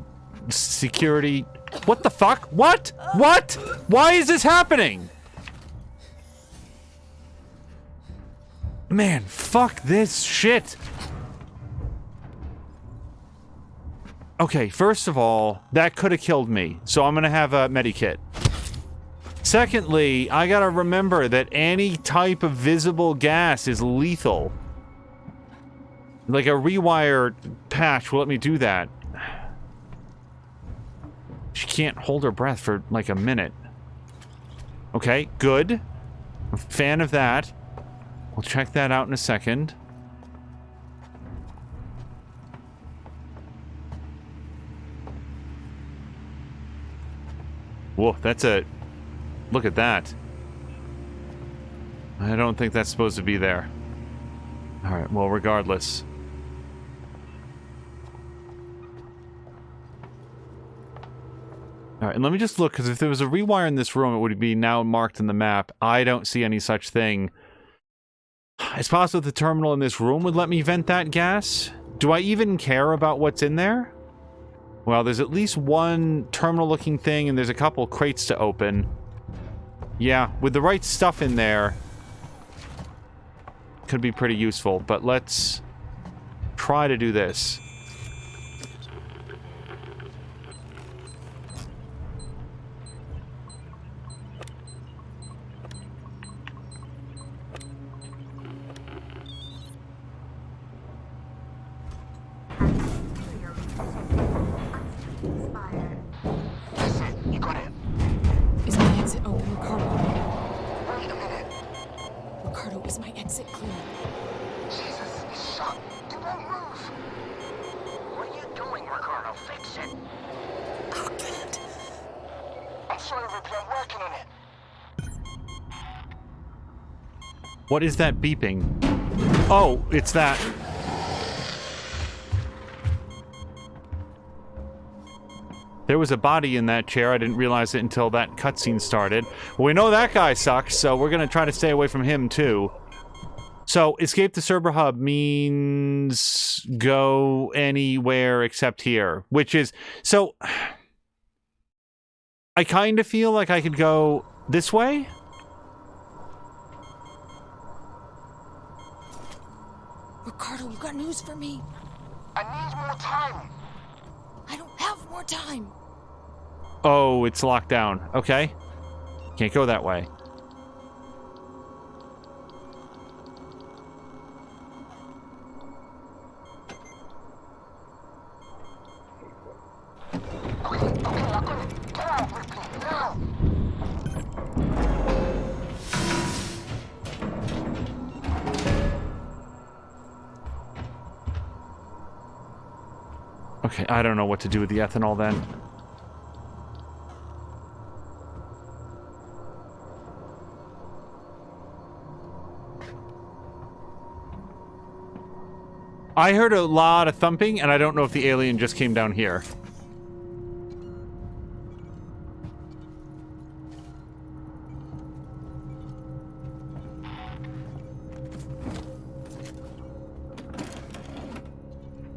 security... What the fuck? What? What? Why is this happening? Man, fuck this shit. Okay, first of all, that could have killed me, so I'm gonna have a medikit. Secondly, I gotta remember that any type of visible gas is lethal. Like a rewire patch will let me do that. She can't hold her breath for like a minute. Okay, good. I'm a fan of that. We'll check that out in a second. Whoa, that's a... Look at that. I don't think that's supposed to be there. Alright, well, regardless. Alright, and let me just look, because if there was a rewire in this room, it would be now marked in the map. I don't see any such thing. It's possible the terminal in this room would let me vent that gas? Do I even care about what's in there? Well, there's at least one terminal-looking thing, and there's a couple crates to open. Yeah, with the right stuff in there, could be pretty useful, but let's try to do this. That's it. You got it. Is my exit open, Ricardo? Wait a minute. Ricardo, is my exit clear? Jesus, it's shut. It won't move. What are you doing, Ricardo? Fix it. I can't. I'm sorry, Ripley. I'm working on it. What is that beeping? Oh, it's that. There was a body in that chair. I didn't realize it until that cutscene started. Well, we know that guy sucks, so we're gonna try to stay away from him, too. So, escape the server hub means go anywhere except here, which is... So, I kind of feel like I could go this way? Ricardo, you got news for me? I need more time. I don't have more time. Oh, it's locked down. Okay. Can't go that way. Okay, I got it. Get out, Ripley, now. Okay, I don't know what to do with the ethanol then. I heard a lot of thumping, and I don't know if the alien just came down here.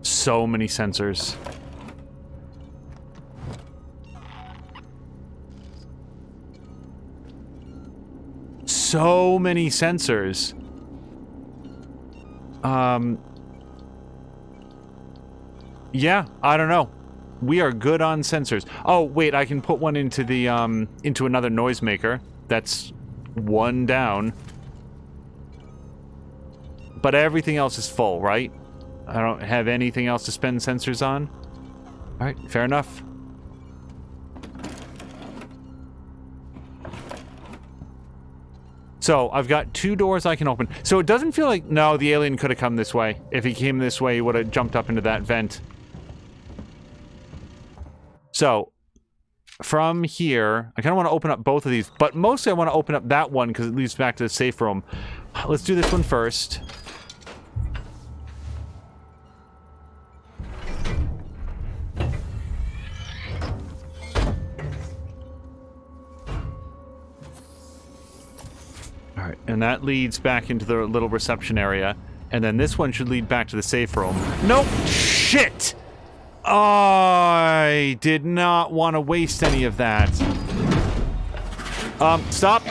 So many sensors. So many sensors. Yeah, I don't know. We are good on sensors. Oh, wait, I can put one into the, into another noisemaker. That's one down. But everything else is full, right? I don't have anything else to spend sensors on. Alright, fair enough. So, I've got 2 doors I can open. So it doesn't feel like... No, the alien could have come this way. If he came this way, he would have jumped up into that vent. So, from here... I kind of want to open up both of these. But mostly I want to open up that one because it leads back to the safe room. Let's do this one first. Alright, and that leads back into the little reception area. And then this one should lead back to the safe room. Nope! Shit! I did not want to waste any of that. Stop!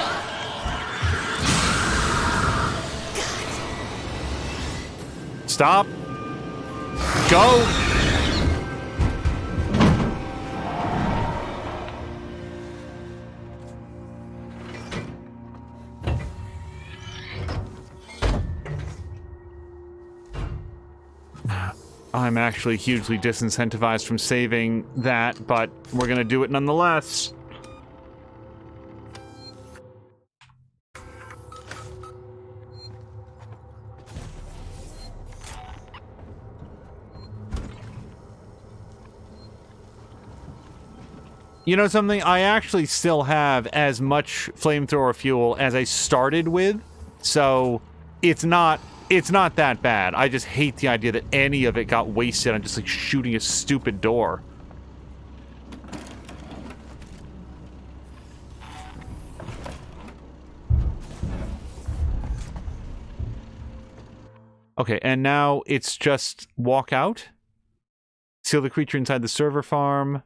Stop! Go! I'm actually hugely disincentivized from saving that, but we're gonna do it nonetheless. You know something? I actually still have as much flamethrower fuel as I started with, so it's not that bad. I just hate the idea that any of it got wasted on just like shooting a stupid door. Okay, and now it's just walk out. Seal the creature inside the server farm.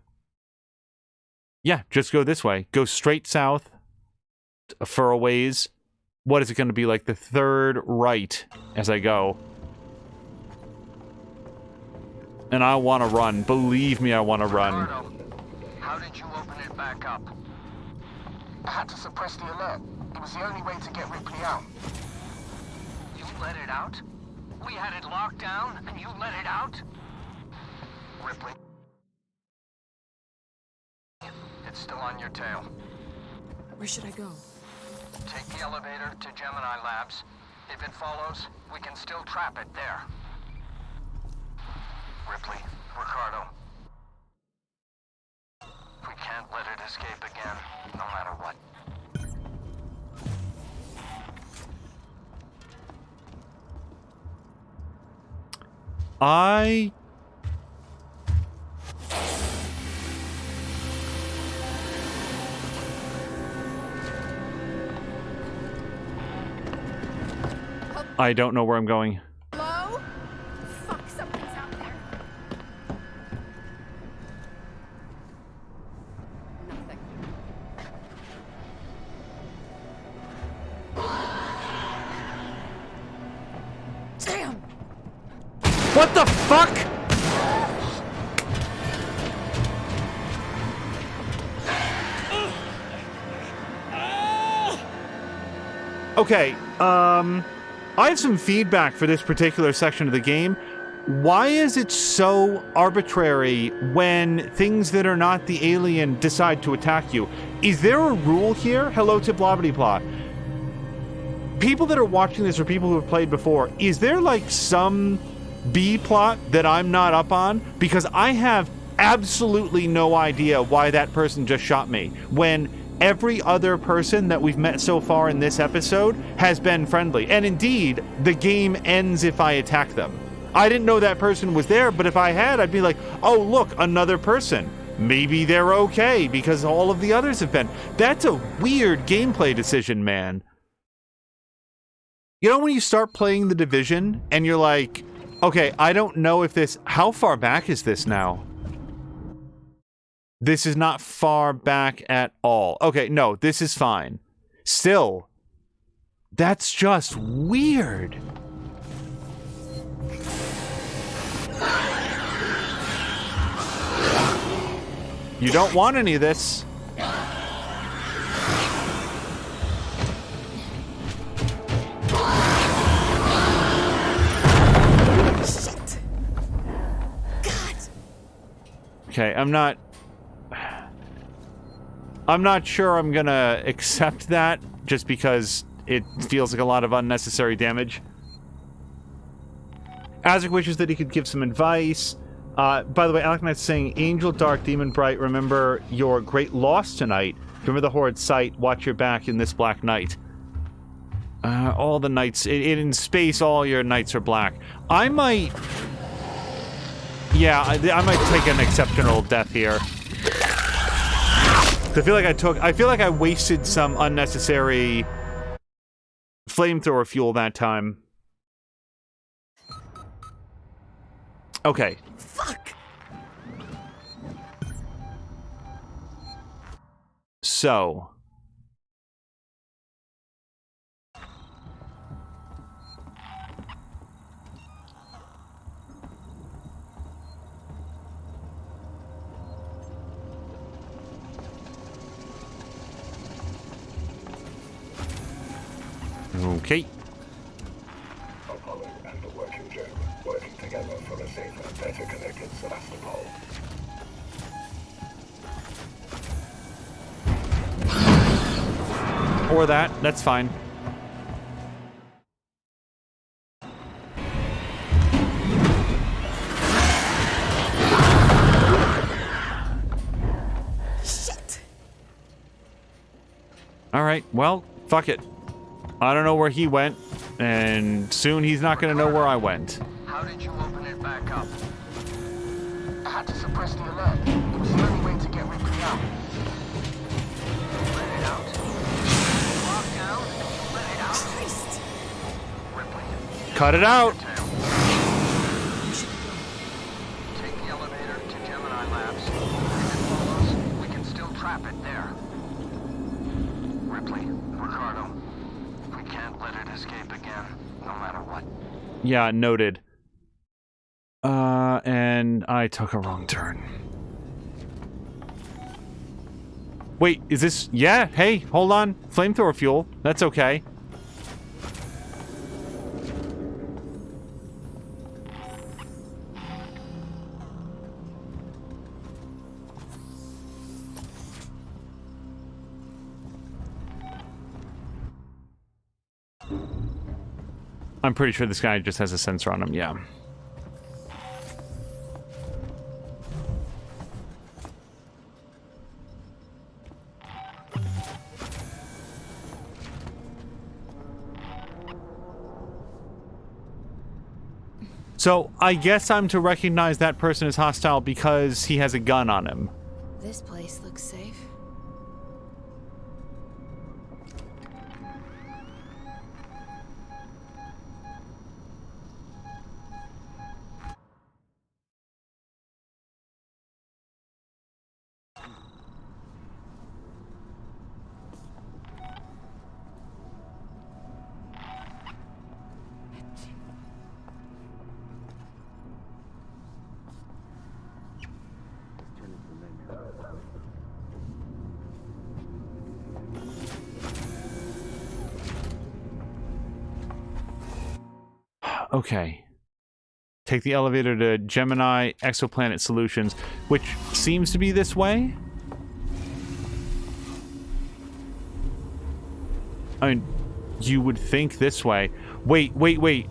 Yeah, just go this way. Go straight south for a ways. What is it going to be, like the third right as I go? And I want to run. Believe me, I want to run. Ricardo, how did you open it back up? I had to suppress the alert. It was the only way to get Ripley out. You let it out? We had it locked down, and you let it out? Ripley. It's still on your tail. Where should I go? Take the elevator to Gemini Labs. If it follows, we can still trap it there. Ripley, Ricardo. We can't let it escape again, no matter what. I don't know where I'm going. Hello? Fuck, something's out there. Nothing. Damn! What the fuck? Okay, I have some feedback for this particular section of the game. Why is it so arbitrary when things that are not the alien decide to attack you? Is there a rule here? Hello to blah-blah-blah. People that are watching this or people who have played before, is there like some B-plot that I'm not up on? Because I have absolutely no idea why that person just shot me, when every other person that we've met so far in this episode has been friendly. And indeed, the game ends if I attack them. I didn't know that person was there, but if I had, I'd be like, oh, look, another person. Maybe they're okay, because all of the others have been. That's a weird gameplay decision, man. You know when you start playing The Division, and you're like, okay, I don't know if this... How far back is this now? This is not far back at all. Okay, no, this is fine. Still, that's just weird. You don't want any of this. Shit! God! Okay, I'm not sure I'm gonna accept that, just because it feels like a lot of unnecessary damage. Isaac wishes that he could give some advice. By the way, Alec Knight's saying, Angel, Dark, Demon, Bright, remember your great loss tonight. Remember the Horde sight, watch your back in this black night. All the nights, in space, all your nights are black. I might... Yeah, I might take an exceptional death here. I feel like I wasted some unnecessary flamethrower fuel that time. Okay. Fuck! So. Okay. Apollo and the working Joe working together for a safer, better connected Sevastopol. Or that's fine. Shit! Alright, well, fuck it. I don't know where he went, and soon he's not gonna know where I went. How did you open it back up? I had to suppress the alert. It was the only way to get Ripley out. Let it out. Lock down and you let it out. Christ! Ripley, Cut it out! take the elevator to Gemini Labs. If it follows, we can still trap it there. Ripley, Ricardo, we can't let it escape again, no matter what. Yeah, noted. And I took a wrong turn. Wait, is this... Yeah, hey, hold on. Flamethrower fuel. That's okay. I'm pretty sure this guy just has a sensor on him, yeah. So, I guess I'm to recognize that person as hostile because he has a gun on him. This place looks safe. Okay. Take the elevator to Gemini Exoplanet Solutions, which seems to be this way. I mean, you would think this way. Wait.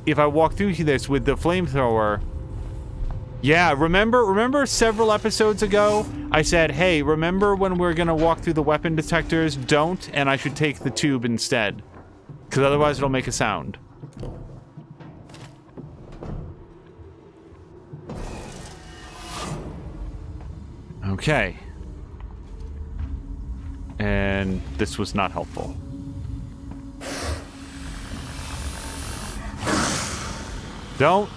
If I walk through this with the flamethrower... Yeah, remember several episodes ago, I said, hey, remember when we're gonna walk through the weapon detectors? Don't, and I should take the tube instead. Because otherwise it'll make a sound. Okay. And this was not helpful. Don't.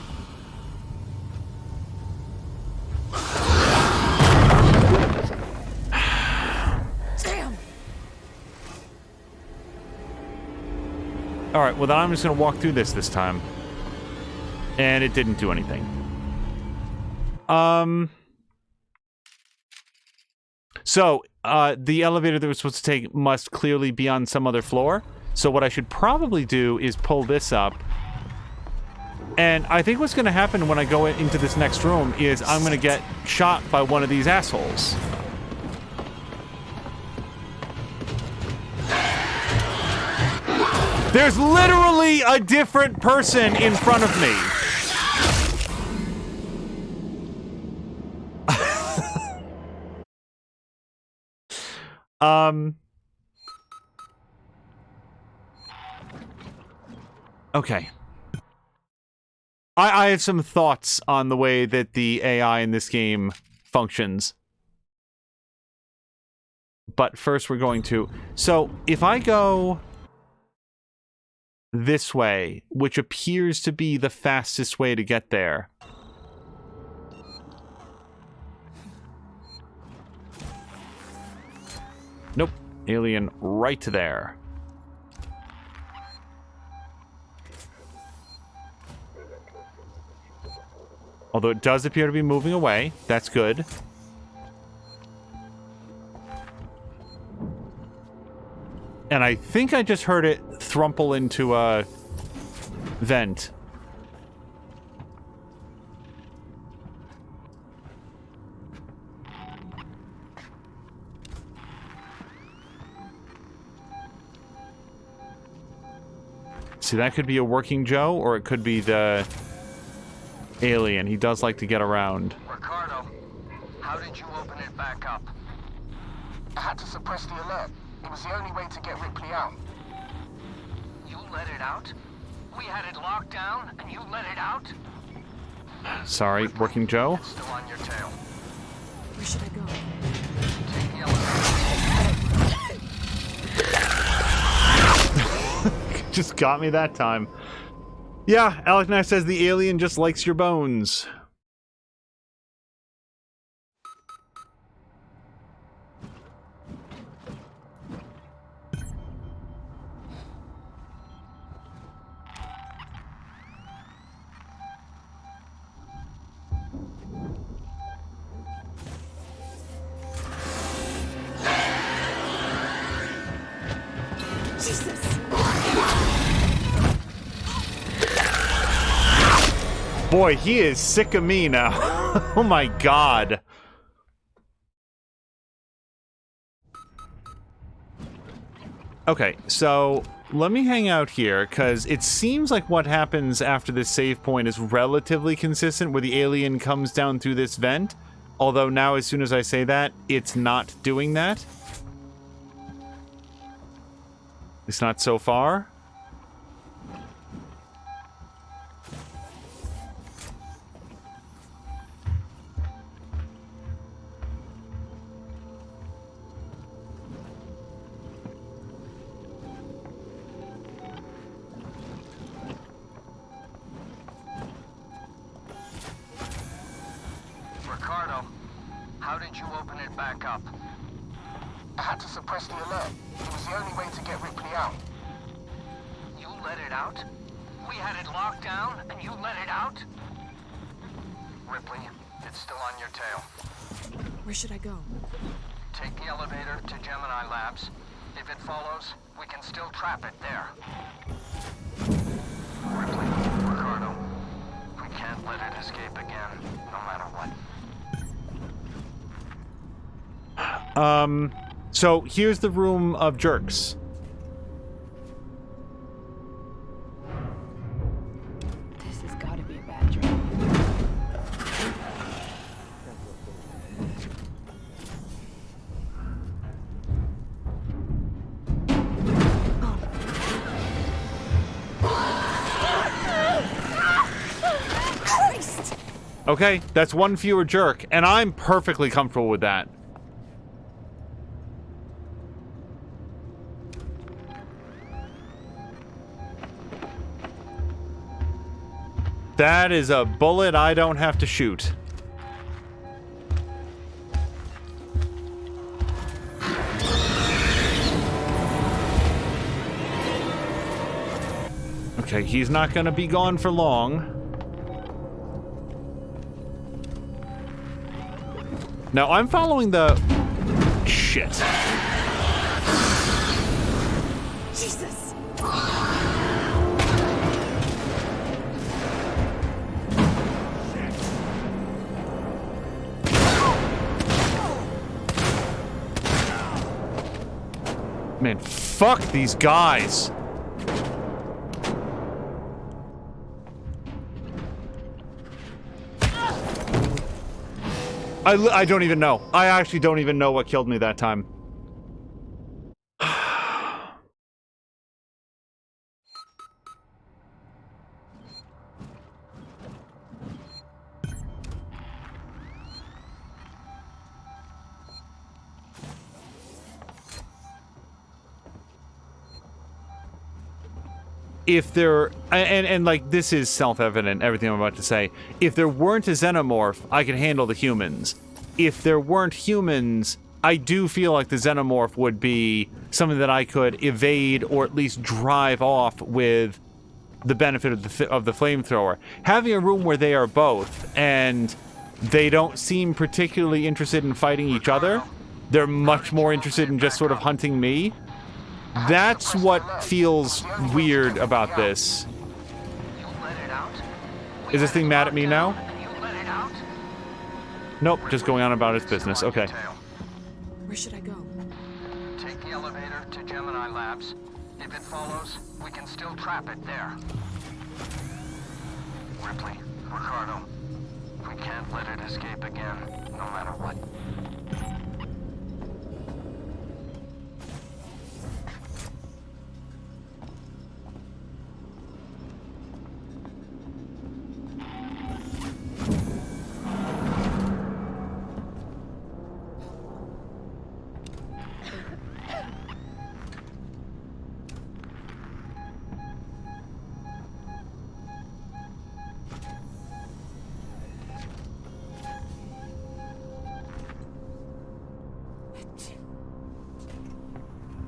Damn. Alright, well then I'm just gonna walk through this time. And it didn't do anything. So, the elevator that we're supposed to take must clearly be on some other floor. So what I should probably do is pull this up. And I think what's going to happen when I go into this next room is I'm going to get shot by one of these assholes. There's literally a different person in front of me. Okay. I have some thoughts on the way that the AI in this game functions. But first we're going to... So, if I go this way, which appears to be the fastest way to get there... Nope. Alien right there. Although it does appear to be moving away. That's good. And I think I just heard it thrumple into a vent. See, that could be a working Joe, or it could be the alien. He does like to get around. Ricardo, how did you open it back up? I had to suppress the alert. It was the only way to get Ripley out. You let it out? We had it locked down, and you let it out? Sorry, Working Joe. It's still on your tail. Where should I go? Take the elevator. Just got me that time. Yeah, Alec Knife says the alien just likes your bones. Jesus! Boy, he is sick of me now. Oh my god. Okay, so let me hang out here, because it seems like what happens after this save point is relatively consistent, where the alien comes down through this vent. Although now, as soon as I say that, it's not doing that. It's not so far. Ricardo, how did you open it back up? I had to suppress the alert. It was the only way to get Ripley out. You let it out? We had it locked down, and you let it out? Ripley, it's still on your tail. Where should I go? Take the elevator to Gemini Labs. If it follows, we can still trap it there. Ripley, Ricardo, we can't let it escape again, no matter what. So here's the room of jerks. This has got to be a bad dream. Christ! Okay, that's one fewer jerk, and I'm perfectly comfortable with that. That is a bullet I don't have to shoot. Okay, he's not gonna be gone for long. Now, I'm following the... Shit. Jesus! Man, fuck these guys. I don't even know. I actually don't even know what killed me that time. If there, and like, this is self-evident, everything I'm about to say. If there weren't a Xenomorph, I could handle the humans. If there weren't humans, I do feel like the Xenomorph would be something that I could evade or at least drive off with the benefit of the flamethrower. Having a room where they are both, and they don't seem particularly interested in fighting each other. They're much more interested in just sort of hunting me. That's what feels weird about this. Is this thing mad at me now? Nope, just going on about its business. Okay. Where should I go? Take the elevator to Gemini Labs. If it follows, we can still trap it there. Ripley, Ricardo, we can't let it escape again, no matter what.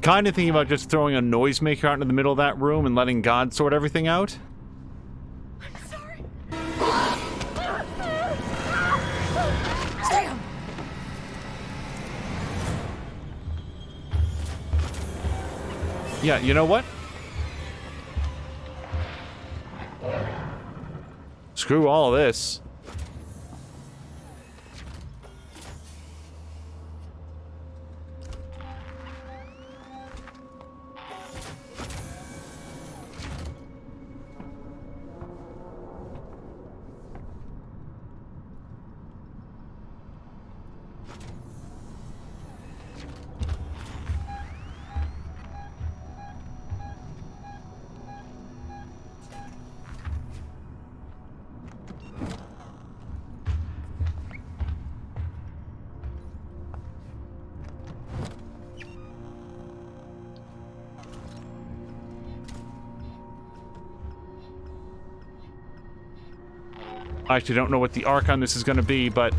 Kind of thinking about just throwing a noisemaker out into the middle of that room and letting God sort everything out. I'm sorry. Damn! Yeah, you know what? Screw all of this. I actually don't know what the arc on this is going to be, but...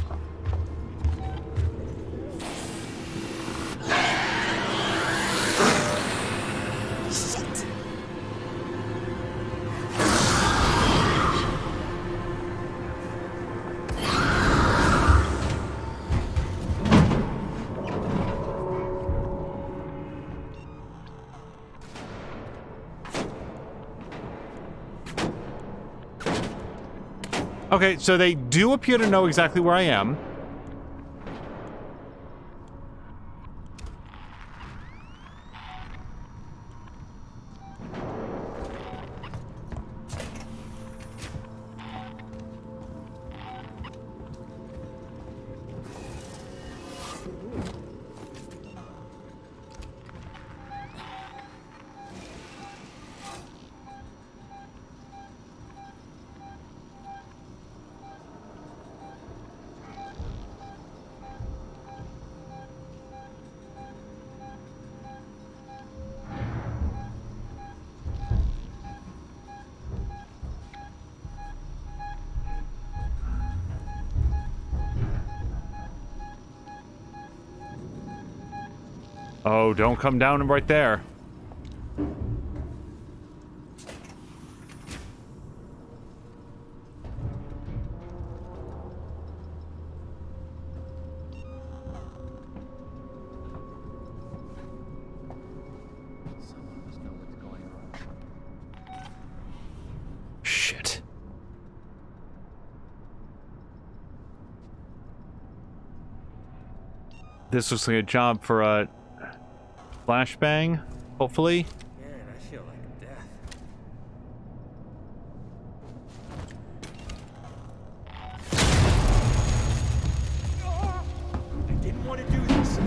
Shit! Okay, so they do appear to know exactly where I am. Oh, don't come down right there. Shit. This looks like a job for a flashbang, hopefully. Man, I feel like death. I didn't want to do this.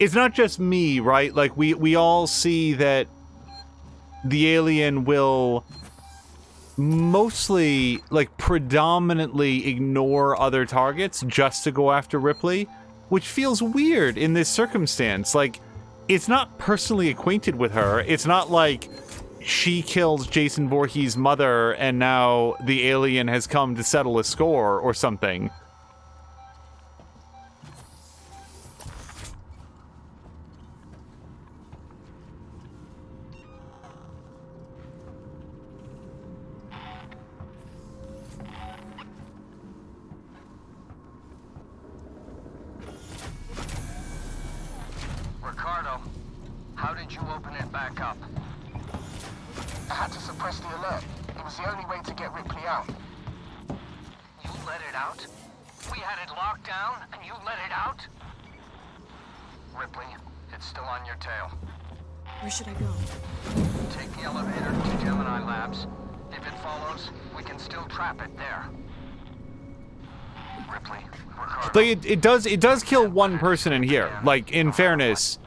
It's not just me, right? Like, we all see that the alien will mostly, like, predominantly ignore other targets just to go after Ripley, which feels weird in this circumstance. Like, it's not personally acquainted with her. It's not like she kills Jason Voorhees' mother and now the alien has come to settle a score or something. Ricardo, how did you open it back up? I had to suppress the alert. It was the only way to get Ripley out. You let it out? We had it locked down, and you let it out? Ripley, it's still on your tail. Where should I go? Take the elevator to Gemini Labs. If it follows, we can still trap it there. Ripley. Ricardo. Like, it does kill one person in here. Like, in fairness,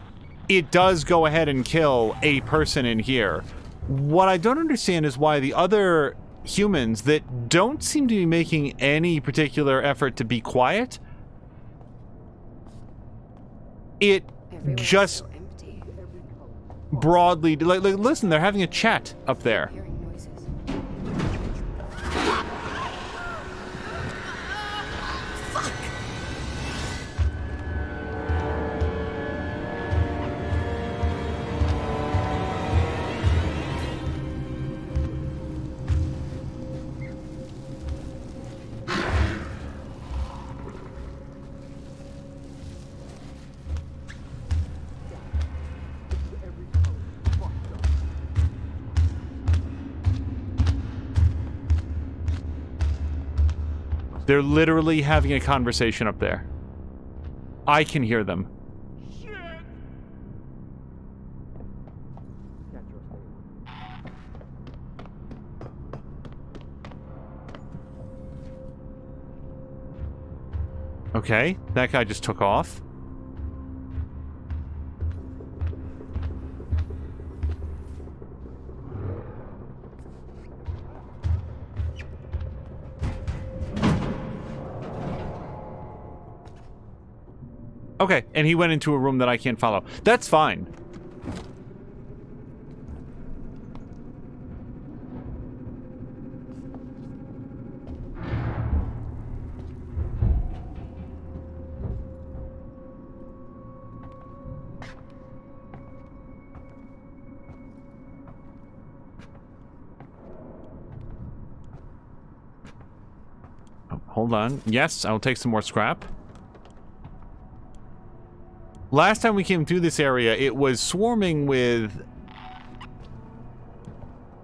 it does go ahead and kill a person in here. What I don't understand is why the other humans that don't seem to be making any particular effort to be quiet, it Everywhere's just so empty. broadly, like, listen, they're having a chat up there. Hearing noises. They're literally having a conversation up there. I can hear them. Okay, that guy just took off. Okay, and he went into a room that I can't follow. That's fine. Oh, hold on. Yes, I'll take some more scrap. Last time we came through this area, it was swarming with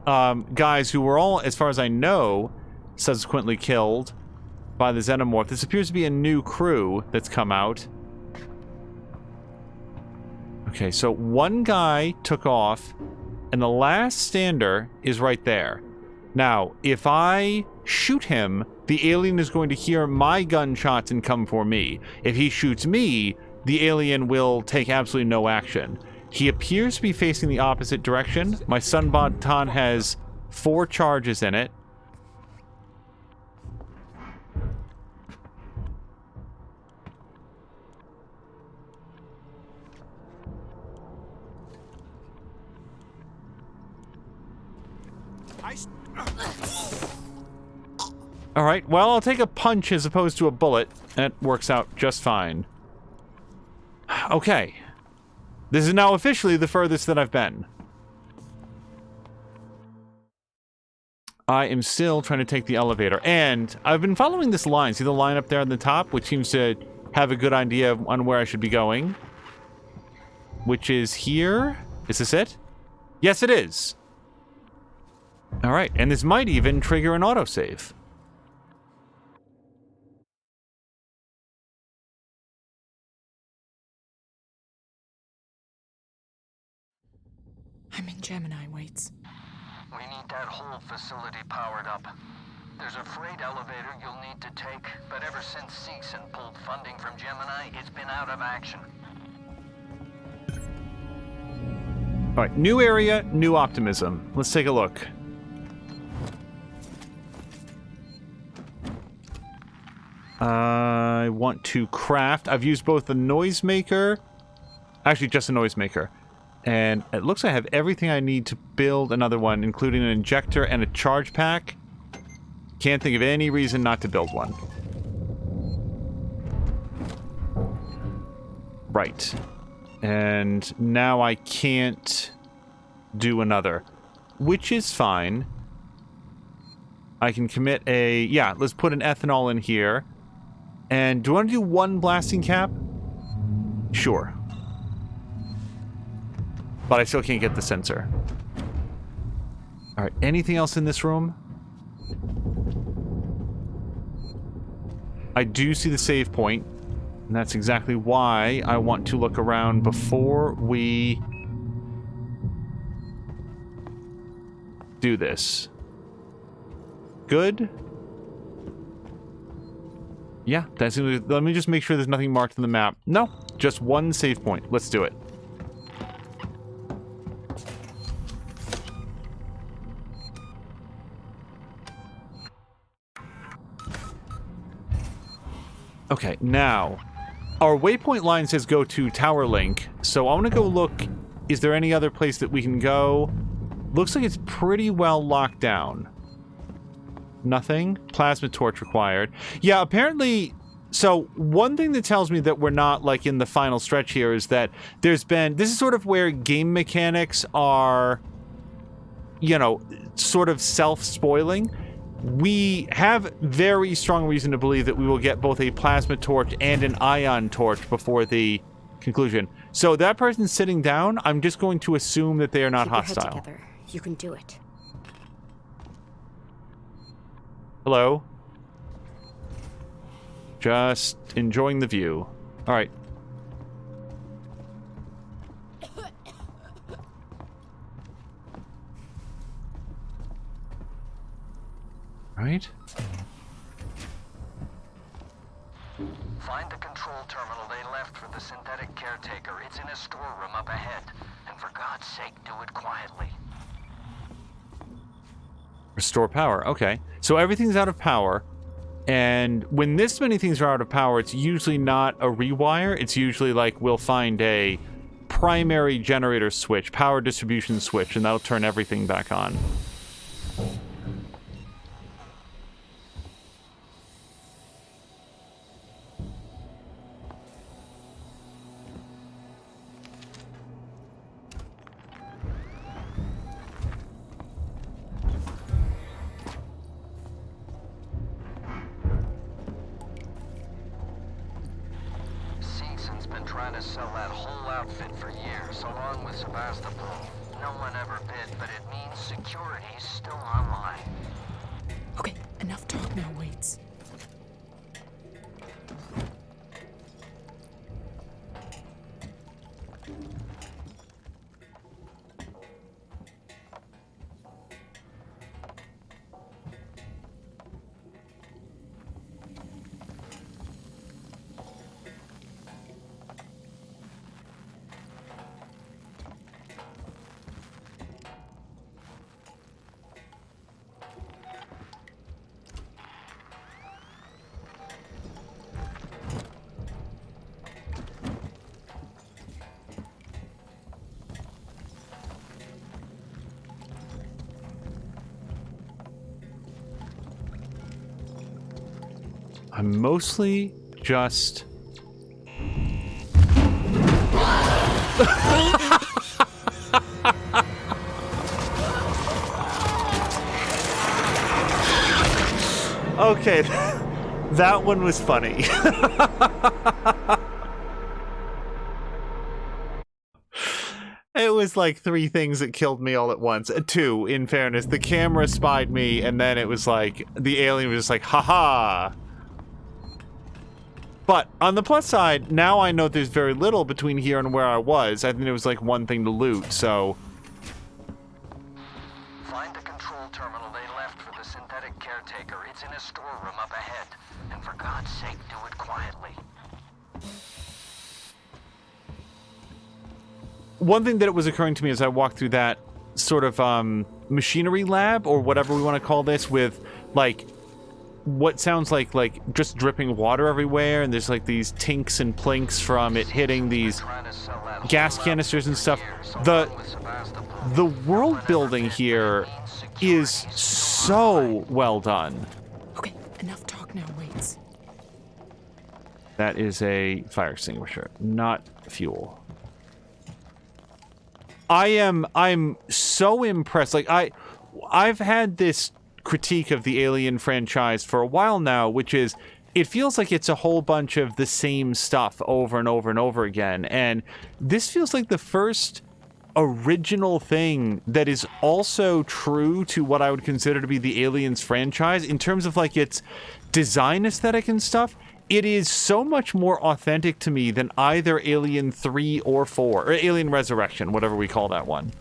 guys who were all, as far as I know, subsequently killed by the Xenomorph. This appears to be a new crew that's come out. Okay, so one guy took off, and the last stander is right there. Now, if I shoot him, the alien is going to hear my gunshots and come for me. If he shoots me, the alien will take absolutely no action. He appears to be facing the opposite direction. My stun baton has 4 charges in it. Alright, well, I'll take a punch as opposed to a bullet. That works out just fine. Okay. This is now officially the furthest that I've been. I am still trying to take the elevator, and I've been following this line. See the line up there on the top, which seems to have a good idea on where I should be going? Which is here? Is this it? Yes, it is. Alright, and this might even trigger an autosave. I'm in Gemini, Waits. We need that whole facility powered up. There's a freight elevator you'll need to take, but ever since Seegson pulled funding from Gemini, it's been out of action. Alright, new area, new optimism. Let's take a look. I want to craft. I've used both the noisemaker, actually just a noisemaker, and it looks like I have everything I need to build another one, including an injector and a charge pack. Can't think of any reason not to build one. Right. And now I can't do another, which is fine. I can commit a... Yeah, let's put an ethanol in here. And do I want to do one blasting cap? Sure. But I still can't get the sensor. Alright, anything else in this room? I do see the save point, and that's exactly why I want to look around before we do this. Good. Yeah, that's, let me just make sure there's nothing marked on the map. No, just one save point. Let's do it. Okay, now, our waypoint line says go to Tower Link, so I want to go look. Is there any other place that we can go? Looks like it's pretty well locked down. Nothing? Plasma torch required. Yeah, apparently. So, one thing that tells me that we're not, like, in the final stretch here is that there's been... This is sort of where game mechanics are, you know, sort of self-spoiling. We have very strong reason to believe that we will get both a plasma torch and an ion torch before the conclusion. So that person sitting down, I'm just going to assume that they are not Keep your hostile. head together. You can do it. Hello? Just enjoying the view. All right. Right? Find the control terminal they left for the synthetic caretaker. It's in a storeroom up ahead. And for God's sake, do it quietly. Restore power. Okay. So everything's out of power. And when this many things are out of power, it's usually not a rewire. It's usually like we'll find a primary generator switch, power distribution switch, and that'll turn everything back on. Trying to sell that whole outfit for years, along with Sebastopol. No one ever bid, but it means security's still online. Okay, enough talk now, Waits. I'm mostly just... Okay, that one was funny. It was like 3 things that killed me all at once. 2, in fairness. The camera spied me, and then it was like, the alien was just like, haha. But on the plus side, now I know there's very little between here and where I was. I think it was like one thing to loot, so... Find the control terminal they left for the synthetic caretaker. It's in a storeroom up ahead. And for God's sake, do it quietly. One thing that was occurring to me as I walked through that sort of machinery lab, or whatever we want to call this, with like what sounds like just dripping water everywhere, and there's like these tinks and plinks from it hitting these gas canisters and stuff. The world building here is so well done. Okay, enough talk now, Waits. That is a fire extinguisher, not fuel. I'm so impressed. Like I've had this critique of the Alien franchise for a while now, which is it feels like it's a whole bunch of the same stuff over and over and over again. And this feels like the first original thing that is also true to what I would consider to be the Aliens franchise in terms of like its design aesthetic and stuff. It is so much more authentic to me than either Alien 3 or 4, or Alien Resurrection, whatever we call that one.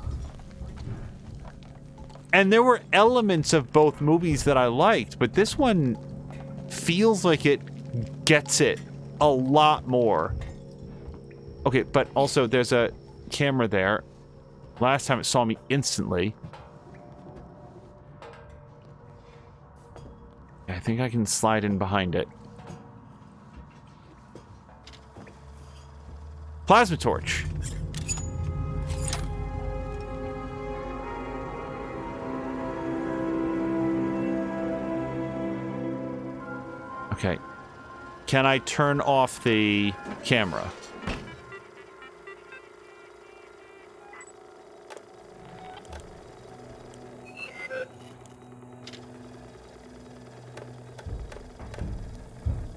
And there were elements of both movies that I liked, but this one feels like it gets it a lot more. Okay, but also there's a camera there. Last time it saw me instantly. I think I can slide in behind it. Plasma torch. Okay. Can I turn off the camera?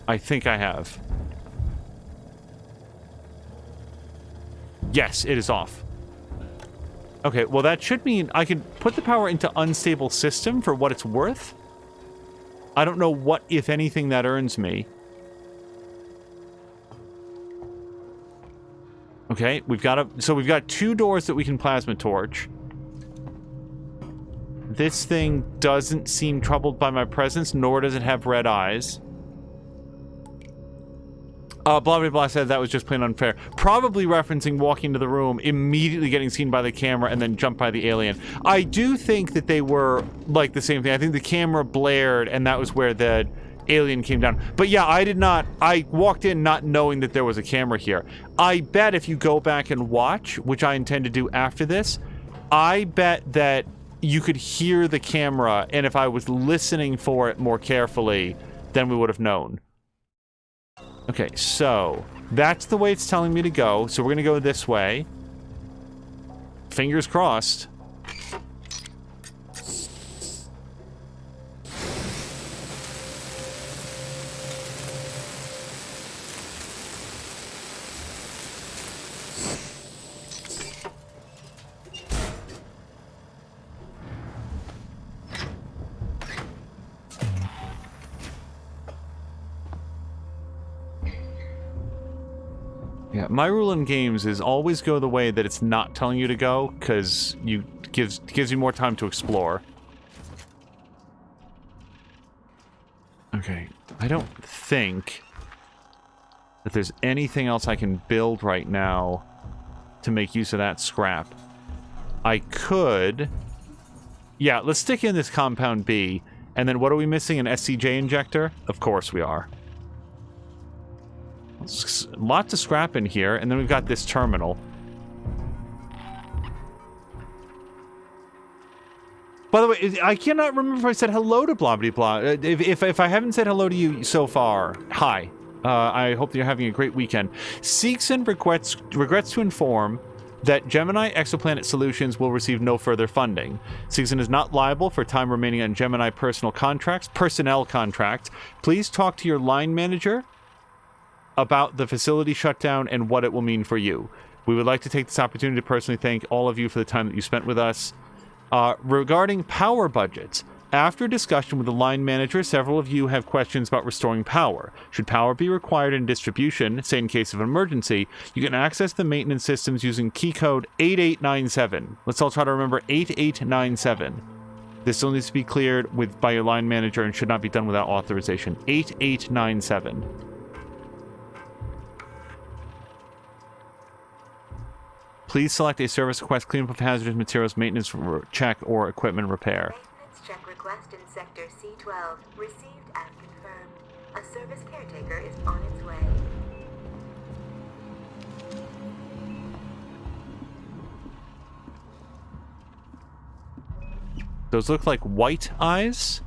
I think I have. Yes, it is off. Okay, well that should mean I can put the power into unstable system for what it's worth. I don't know what, if anything, that earns me. Okay, we've got two doors that we can plasma torch. This thing doesn't seem troubled by my presence, nor does it have red eyes. Blah, blah, blah said that was just plain unfair. Probably referencing walking into the room, immediately getting seen by the camera, and then jump by the alien. I do think that they were, like, the same thing. I think the camera blared, and that was where the alien came down. But yeah, I walked in not knowing that there was a camera here. I bet if you go back and watch, which I intend to do after this, I bet that you could hear the camera, and if I was listening for it more carefully, then we would have known. Okay, so that's the way it's telling me to go. So we're gonna go this way. Fingers crossed. Yeah, my rule in games is always go the way that it's not telling you to go, because gives you more time to explore. Okay, I don't think that there's anything else I can build right now to make use of that scrap. I could... Yeah, let's stick in this compound B, and then what are we missing? An SCJ injector? Of course we are. Lots of scrap in here, and then we've got this terminal. By the way, I cannot remember if I said hello to Blobbity Blah. If I haven't said hello to you so far, hi. I hope that you're having a great weekend. Seekson regrets to inform that Gemini Exoplanet Solutions will receive no further funding. Seekson is not liable for time remaining on Gemini personnel contract. Please talk to your line manager about the facility shutdown and what it will mean for you. We would like to take this opportunity to personally thank all of you for the time that you spent with us. Regarding power budgets, after discussion with the line manager, several of you have questions about restoring power. Should power be required in distribution, say in case of emergency, you can access the maintenance systems using key code 8897. Let's all try to remember 8897. This still needs to be cleared by your line manager and should not be done without authorization. 8897. Please select a service request, cleanup of hazardous materials, maintenance check, or equipment repair. Maintenance check request in Sector C12. Received and confirmed. A service caretaker is on its way. Those look like white eyes.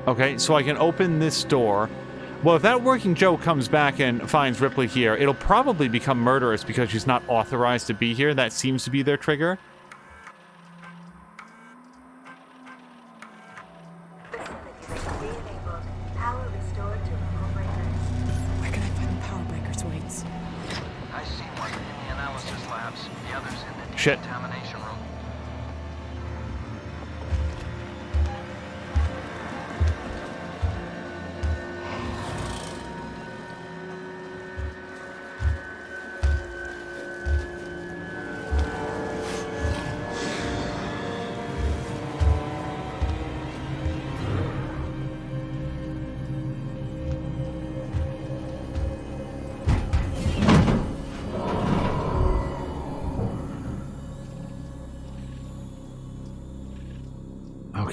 Okay, so I can open this door. Well, if that working Joe comes back and finds Ripley here, it'll probably become murderous because she's not authorized to be here. That seems to be their trigger. Facility re-enabled. Power restored to normal breakers. Where can I find the power breakers, Waits? I see one in the analysis labs. The others in the Shit. decontamination room.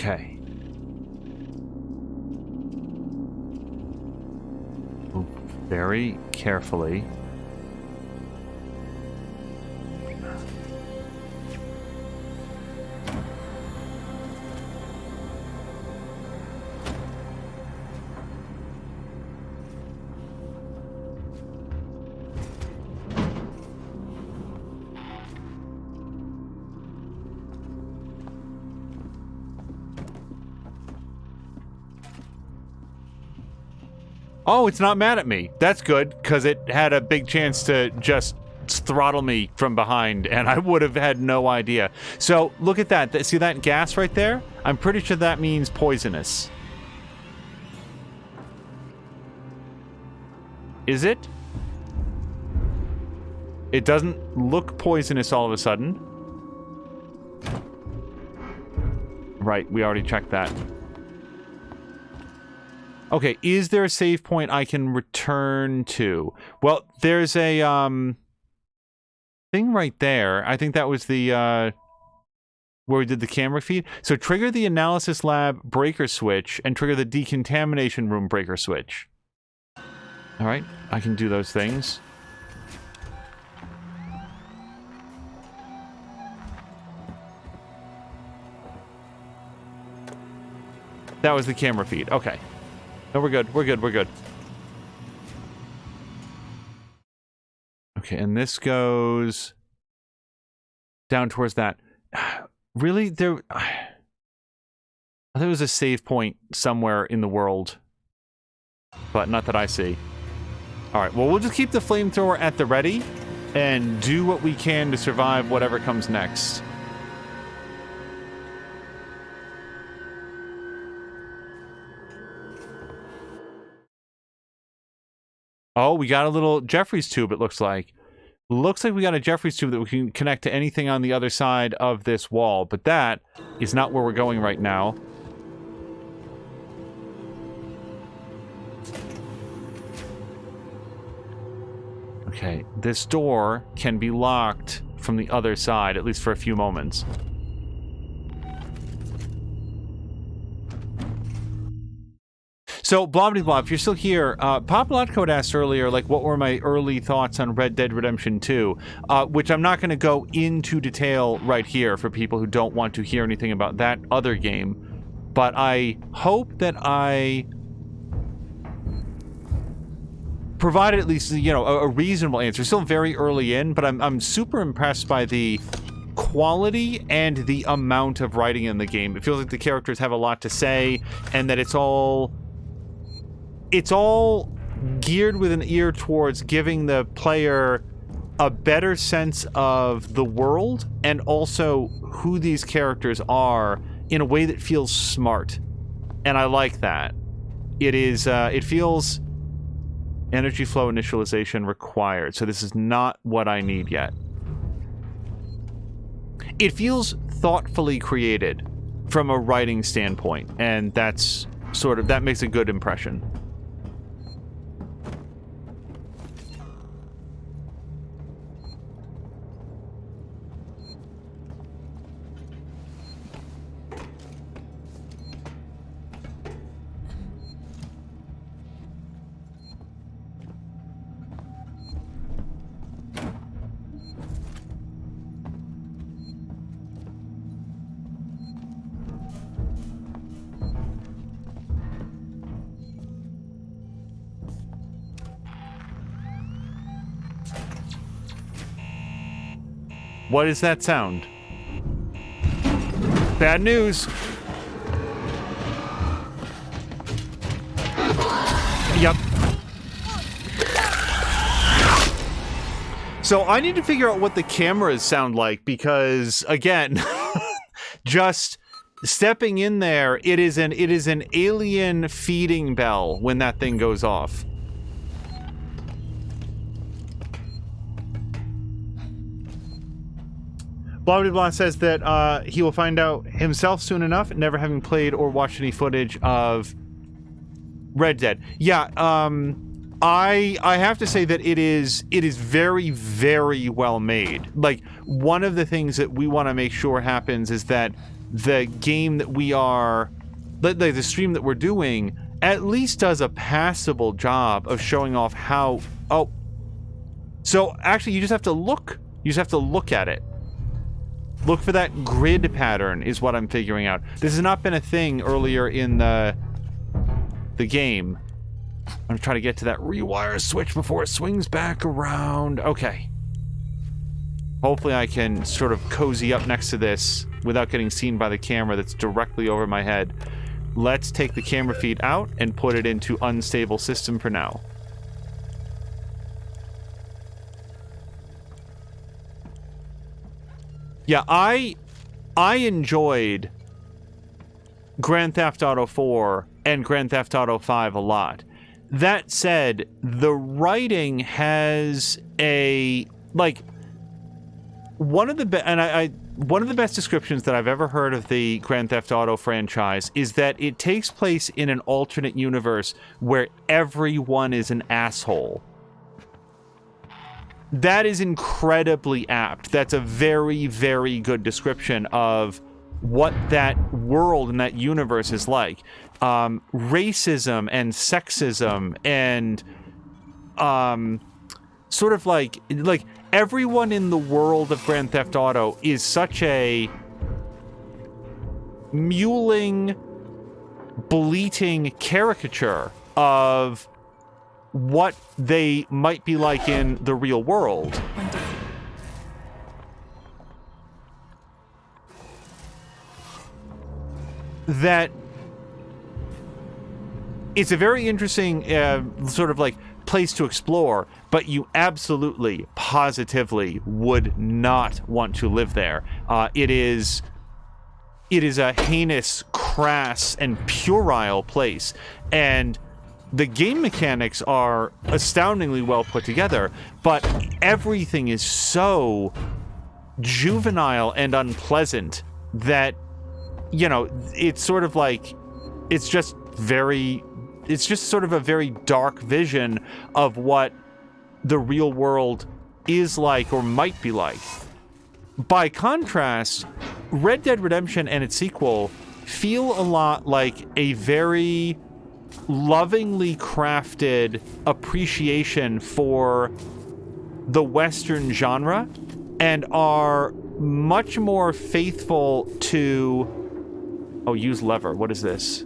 Okay. Move very carefully. Oh, it's not mad at me. That's good, because it had a big chance to just throttle me from behind, and I would have had no idea. So, look at that. See that gas right there? I'm pretty sure that means poisonous. Is it? It doesn't look poisonous all of a sudden. Right, we already checked that. Okay, is there a save point I can return to? Well, there's a thing right there. I think that was the where we did the camera feed. So trigger the analysis lab breaker switch and trigger the decontamination room breaker switch. All right, I can do those things. That was the camera feed. Okay. No, we're good. We're good. We're good. Okay, and this goes down towards that. Really? I thought there was a save point somewhere in the world, but not that I see. All right, well, we'll just keep the flamethrower at the ready and do what we can to survive whatever comes next. Oh, we got a little Jeffries tube, it looks like. Looks like we got a Jeffries tube that we can connect to anything on the other side of this wall, but that is not where we're going right now. Okay, this door can be locked from the other side, at least for a few moments. So, Blobbity if you're still here, Pop Lotcode asked earlier, like, what were my early thoughts on Red Dead Redemption 2, which I'm not going to go into detail right here for people who don't want to hear anything about that other game, but I hope that I provided at least, you know, a reasonable answer. Still very early in, but I'm super impressed by the quality and the amount of writing in the game. It feels like the characters have a lot to say, and that it's all geared with an ear towards giving the player a better sense of the world and also who these characters are in a way that feels smart. And I like that. It feels energy flow initialization required. So this is not what I need yet. It feels thoughtfully created from a writing standpoint, and that makes a good impression. What is that sound? Bad news. Yep. So I need to figure out what the cameras sound like because, again, just stepping in there, it is an alien feeding bell when that thing goes off. Blah says that he will find out himself soon enough, never having played or watched any footage of Red Dead. Yeah, I have to say that it is very, very well made. Like, one of the things that we want to make sure happens is that the game that we are, the stream that we're doing, at least does a passable job of showing off how... Oh. So, actually, you just have to look. You just have to look at it. Look for that grid pattern is what I'm figuring out. This has not been a thing earlier in the game. I'm trying to get to that rewire switch before it swings back around. Okay. Hopefully I can sort of cozy up next to this without getting seen by the camera that's directly over my head. Let's take the camera feed out and put it into unstable system for now. Yeah, I enjoyed Grand Theft Auto 4 and Grand Theft Auto 5 a lot. That said, the writing has a, like, one of the best descriptions that I've ever heard of the Grand Theft Auto franchise is that it takes place in an alternate universe where everyone is an asshole. That is incredibly apt. That's a very, very good description of what that world and that universe is like. Racism and sexism and sort of like everyone in the world of Grand Theft Auto is such a mewling, bleating caricature of what they might be like in the real world. That it's a very interesting sort of like place to explore, but you absolutely, positively would not want to live there. It is a heinous, crass, and puerile place, and the game mechanics are astoundingly well put together, but everything is so juvenile and unpleasant that, you know, it's sort of like, it's just sort of a very dark vision of what the real world is like or might be like. By contrast, Red Dead Redemption and its sequel feel a lot like a very lovingly crafted appreciation for the Western genre and are much more faithful to... Oh, use lever. What is this?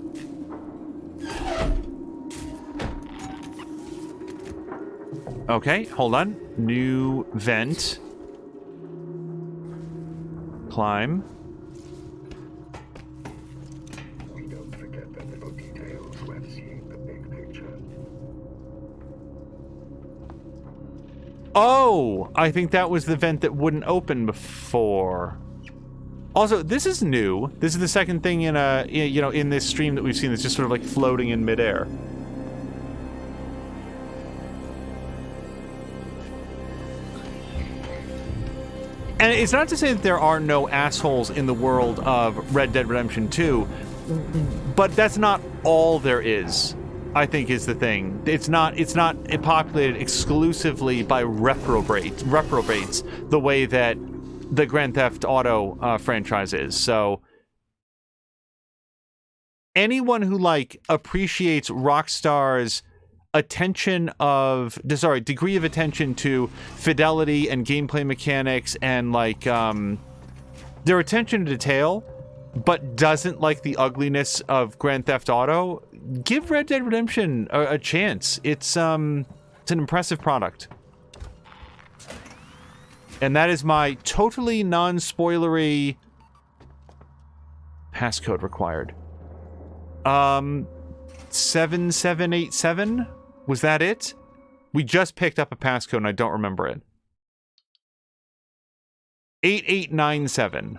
Okay, hold on. New vent. Climb. We don't forget the little details when seeing the big picture. Oh! I think that was the vent that wouldn't open before. Also, this is new. This is the second thing in in this stream that we've seen that's just sort of like floating in midair. And it's not to say that there are no assholes in the world of Red Dead Redemption 2, but that's not all there is, I think, is the thing. It's not populated exclusively by reprobates the way that the Grand Theft Auto franchise is. So anyone who like appreciates Rockstar's degree of attention to fidelity and gameplay mechanics and like their attention to detail, but doesn't like the ugliness of Grand Theft Auto, give Red Dead Redemption a chance. It's an impressive product. And that is my totally non-spoilery passcode required. 7787? Was that it? We just picked up a passcode and I don't remember it. 8897.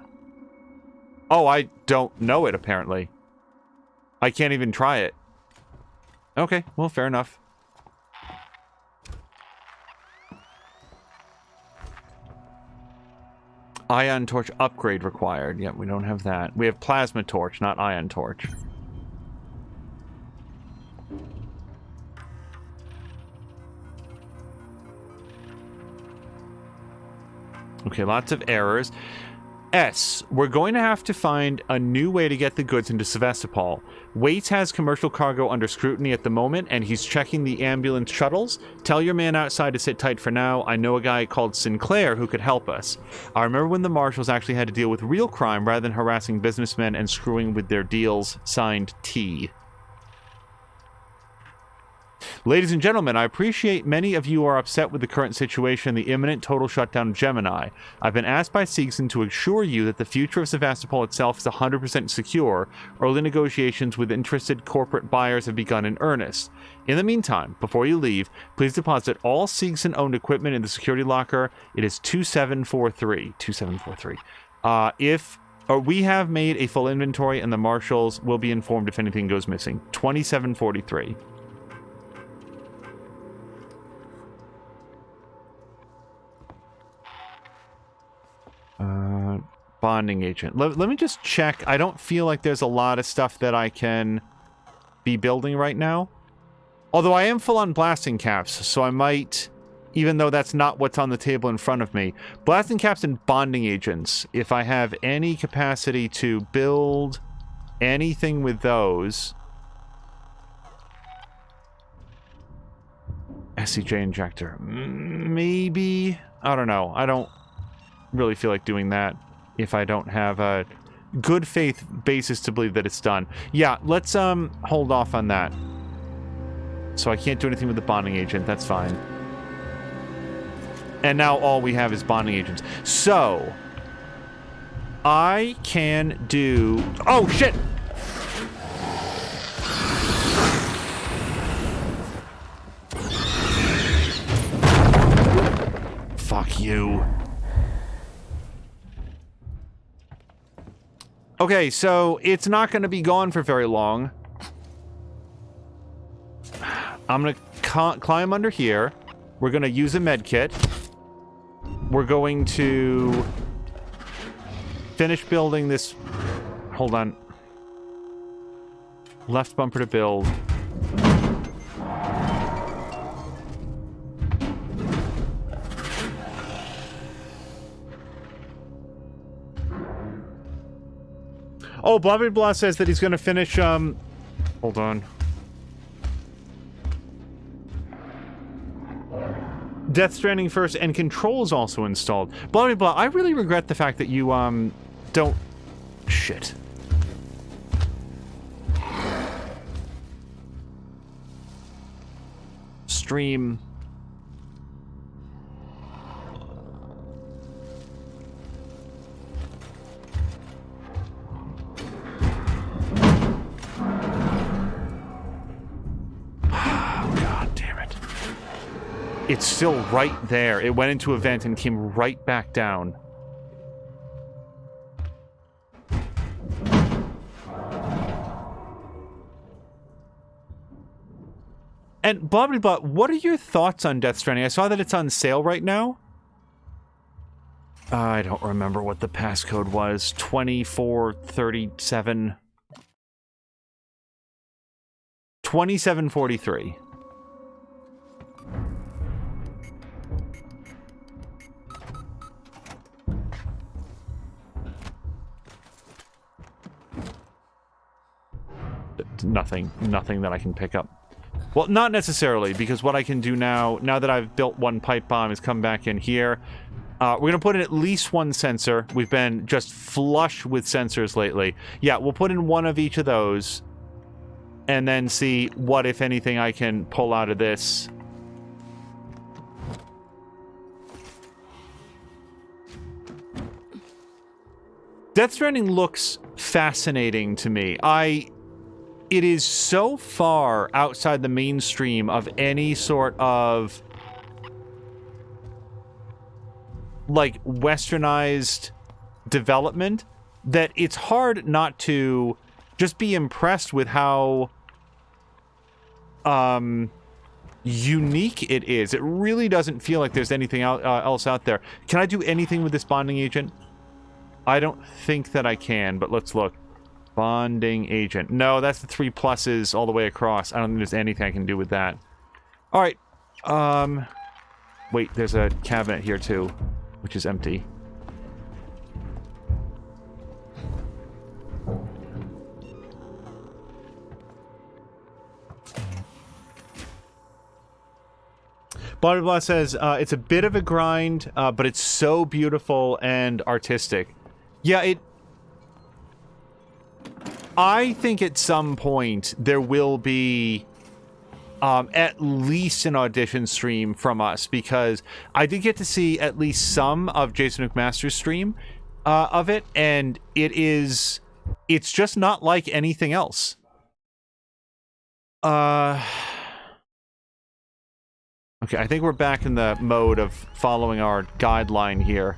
Oh, I don't know it, apparently. I can't even try it. Okay, well, fair enough. Ion torch upgrade required. Yep, we don't have that. We have plasma torch, not ion torch. Okay, lots of errors. S, we're going to have to find a new way to get the goods into Sevastopol. Waits has commercial cargo under scrutiny at the moment, and he's checking the ambulance shuttles. Tell your man outside to sit tight for now. I know a guy called Sinclair who could help us. I remember when the marshals actually had to deal with real crime rather than harassing businessmen and screwing with their deals. Signed, T. Ladies and gentlemen, I appreciate many of you are upset with the current situation and the imminent total shutdown of Gemini. I've been asked by Seegson to assure you that the future of Sevastopol itself is 100% secure. Early negotiations with interested corporate buyers have begun in earnest. In the meantime, before you leave, please deposit all Seegson-owned equipment in the security locker. It is 2743. 2743. We have made a full inventory, and the marshals will be informed if anything goes missing. 2743. Bonding agent. Let me just check. I don't feel like there's a lot of stuff that I can be building right now. Although I am full on blasting caps, so I might, even though that's not what's on the table in front of me. Blasting caps and bonding agents. If I have any capacity to build anything with those. SCJ injector. Maybe. I don't know. I don't really feel like doing that if I don't have a good faith basis to believe that it's done. Yeah, let's hold off on that. So I can't do anything with the bonding agent. That's fine. And now all we have is bonding agents. So I can do... Oh, shit! Fuck you. Okay, so it's not going to be gone for very long. I'm going to climb under here. We're going to use a med kit. We're going to finish building this... Hold on. Left bumper to build. Oh, blah, blah, blah says that he's going to finish, Hold on. Death Stranding first, and Control's also installed. Blah, blah, blah. I really regret the fact that you, don't... Shit. Stream... It's still right there. It went into a vent and came right back down. And blah, blah, blah, what are your thoughts on Death Stranding? I saw that it's on sale right now. I don't remember what the passcode was. 2437. 2743. Nothing that I can pick up. Well, not necessarily, because what I can do now that I've built one pipe bomb, is come back in here. We're going to put in at least one sensor. We've been just flush with sensors lately. Yeah, we'll put in one of each of those, and then see what, if anything, I can pull out of this. Death Stranding looks fascinating to me. It is so far outside the mainstream of any sort of, like, westernized development that it's hard not to just be impressed with how unique it is. It really doesn't feel like there's anything else out there. Can I do anything with this bonding agent? I don't think that I can, but let's look. Bonding agent. No, that's the 3 pluses all the way across. I don't think there's anything I can do with that. Alright. Wait, there's a cabinet here too, which is empty. Blah Blah says it's a bit of a grind, but it's so beautiful and artistic. Yeah, I think at some point there will be at least an audition stream from us, because I did get to see at least some of Jason McMaster's stream of it, and it's just not like anything else. Okay, I think we're back in the mode of following our guideline here.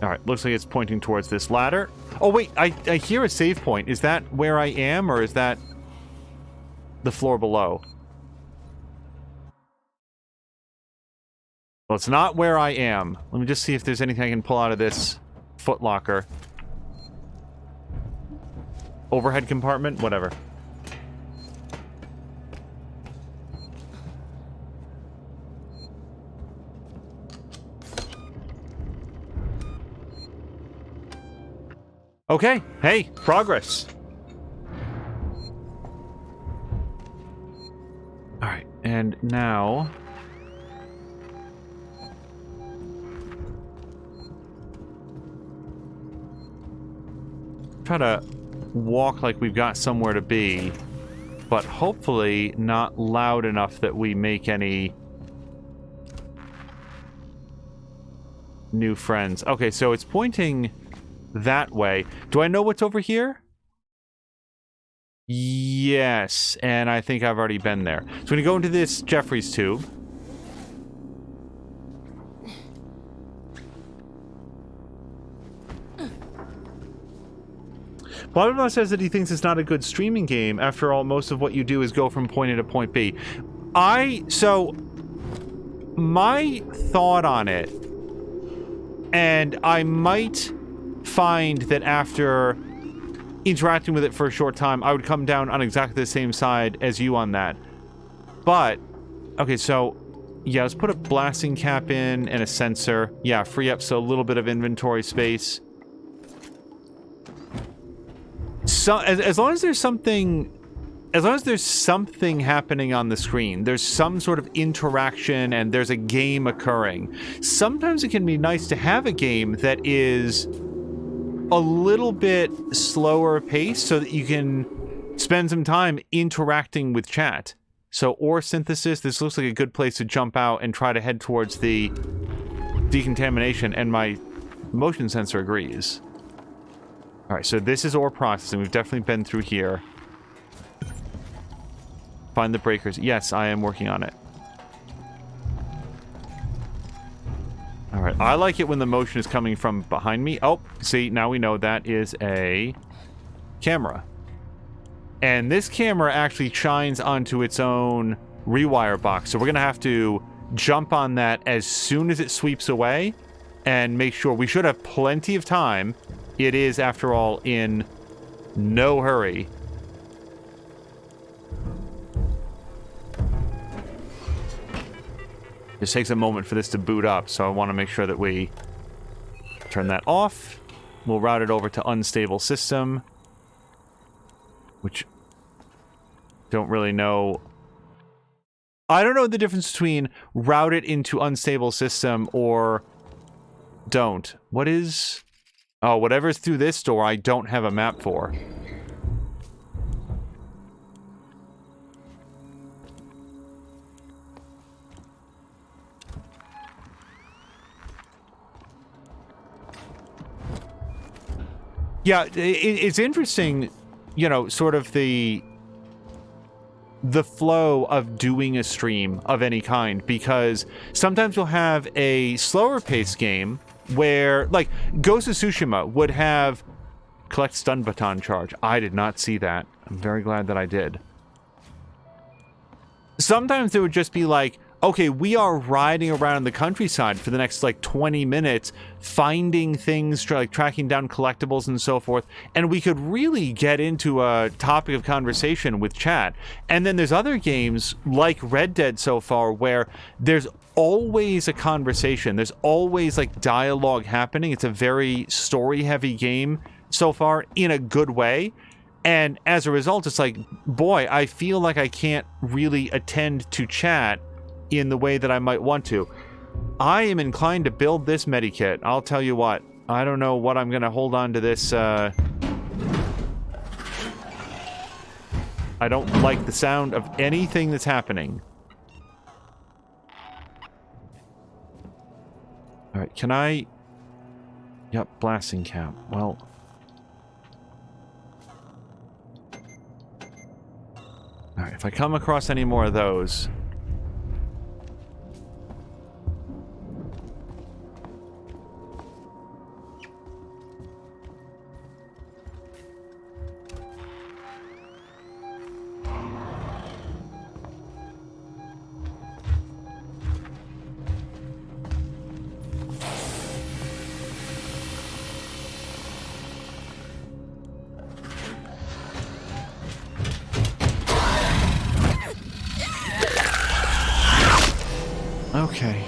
Alright, looks like it's pointing towards this ladder. Oh wait, I hear a save point. Is that where I am, or is that the floor below? Well, it's not where I am. Let me just see if there's anything I can pull out of this footlocker. Overhead compartment? Whatever. Okay, hey, progress. Alright, and now... try to walk like we've got somewhere to be, but hopefully not loud enough that we make any new friends. Okay, so it's pointing that way. Do I know what's over here? Yes, and I think I've already been there. So I'm going to go into this Jeffries tube. Blah Blah says that he thinks it's not a good streaming game. After all, most of what you do is go from point A to point B. So, my thought on it, and I might find that after interacting with it for a short time, I would come down on exactly the same side as you on that. But, okay, so, yeah, let's put a blasting cap in and a sensor. Yeah, free up so a little bit of inventory space. So, as long as there's something... As long as there's something happening on the screen, there's some sort of interaction and there's a game occurring. Sometimes it can be nice to have a game that is a little bit slower paced so that you can spend some time interacting with chat. So, ore synthesis, this looks like a good place to jump out and try to head towards the decontamination, and my motion sensor agrees. Alright, so this is ore processing. We've definitely been through here. Find the breakers. Yes, I am working on it. Alright, I like it when the motion is coming from behind me. Oh, see, now we know that is a camera. And this camera actually shines onto its own rewire box. So we're going to have to jump on that as soon as it sweeps away and make sure. We should have plenty of time. It is, after all, in no hurry. It takes a moment for this to boot up, so I want to make sure that we turn that off. We'll route it over to unstable system, which don't really know. I don't know the difference between route it into unstable system or don't. What is... Oh, whatever's through this door, I don't have a map for. Yeah, it's interesting, you know, sort of the flow of doing a stream of any kind, because sometimes you'll have a slower paced game where, like, Ghost of Tsushima would have collect stun baton charge. I did not see that. I'm very glad that I did. Sometimes there would just be like okay, we are riding around the countryside for the next like 20 minutes, finding things, like tracking down collectibles and so forth, and we could really get into a topic of conversation with chat. And then there's other games like Red Dead so far where there's always a conversation, there's always like dialogue happening. It's a very story-heavy game so far in a good way. And as a result, it's like, boy, I feel like I can't really attend to chat in the way that I might want to. I am inclined to build this medikit. I'll tell you what. I don't know what I'm going to hold on to this. I don't like the sound of anything that's happening. Alright, can I... Yep, blasting cap. Well... Alright, if I come across any more of those... Okay.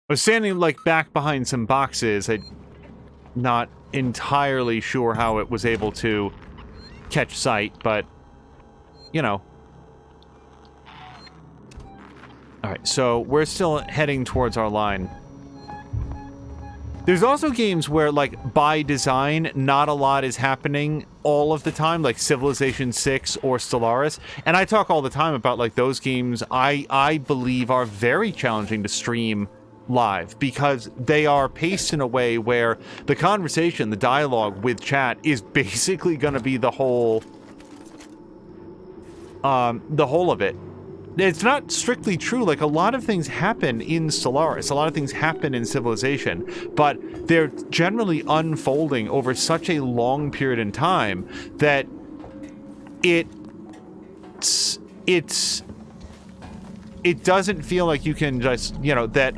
I was standing, like, back behind some boxes. I'm not entirely sure how it was able to catch sight, but, you know. Alright, so we're still heading towards our line. There's also games where, like, by design, not a lot is happening all of the time, like Civilization 6 or Stellaris. And I talk all the time about, like, those games I believe are very challenging to stream live because they are paced in a way where the conversation, the dialogue with chat is basically going to be the whole of it. It's not strictly true. Like, a lot of things happen in Stellaris, a lot of things happen in Civilization, but they're generally unfolding over such a long period in time that it doesn't feel like you can just, you know, that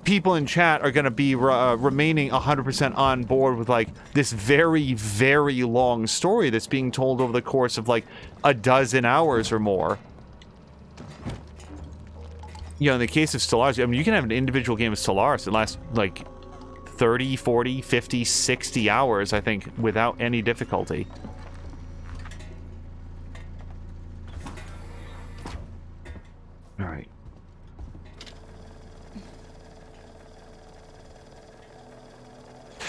people in chat are going to be remaining 100% on board with, like, this very, very long story that's being told over the course of, like, a dozen hours or more. You know, in the case of Stellaris, I mean, you can have an individual game of Stellaris that lasts, like, 30, 40, 50, 60 hours, I think, without any difficulty. All right.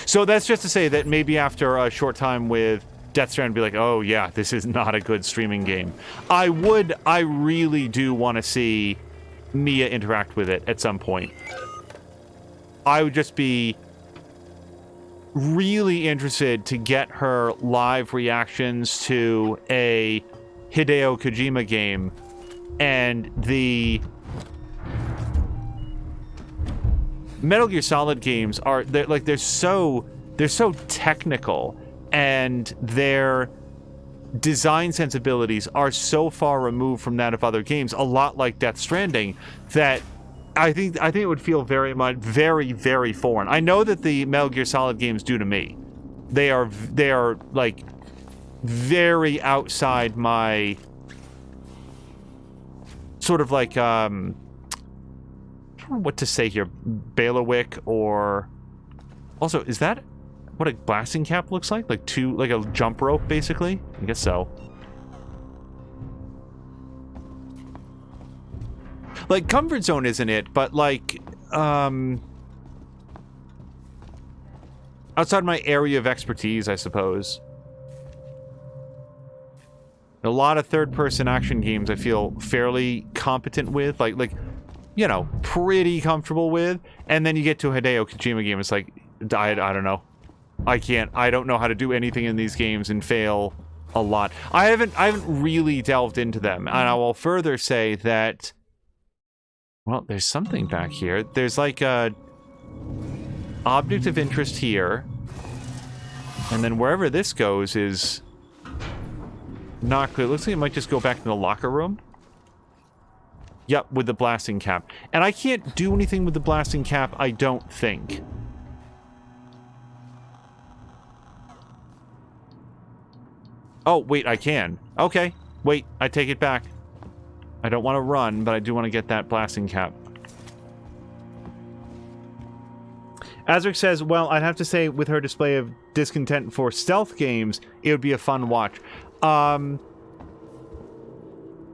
So that's just to say that maybe after a short time with Death Stranding, be like, oh yeah, this is not a good streaming game. I really do want to see Mia interact with it at some point. I would just be really interested to get her live reactions to a Hideo Kojima game, and the Metal Gear Solid games are they're so technical, and their design sensibilities are so far removed from that of other games, a lot like Death Stranding, that I think it would feel very much very foreign. I know that the Metal Gear Solid games do to me. They are like very outside my sort of like I don't know what to say here, bailiwick, or also, is that what a blasting cap looks like? Like a jump rope, basically? I guess so. Like, comfort zone isn't it, but like, outside my area of expertise, I suppose. A lot of third-person action games I feel fairly competent with, like, you know, pretty comfortable with, and then you get to a Hideo Kojima game, it's like, I don't know. I don't know how to do anything in these games and fail a lot. I haven't really delved into them, and I will further say that, well, there's something back here. There's like a object of interest here. And then wherever this goes is not clear. Looks like it might just go back to the locker room. Yep, with the blasting cap. And I can't do anything with the blasting cap, I don't think. Oh, wait, I can. Okay. Wait, I take it back. I don't want to run, but I do want to get that blasting cap. Azric says, well, I'd have to say with her display of discontent for stealth games, it would be a fun watch.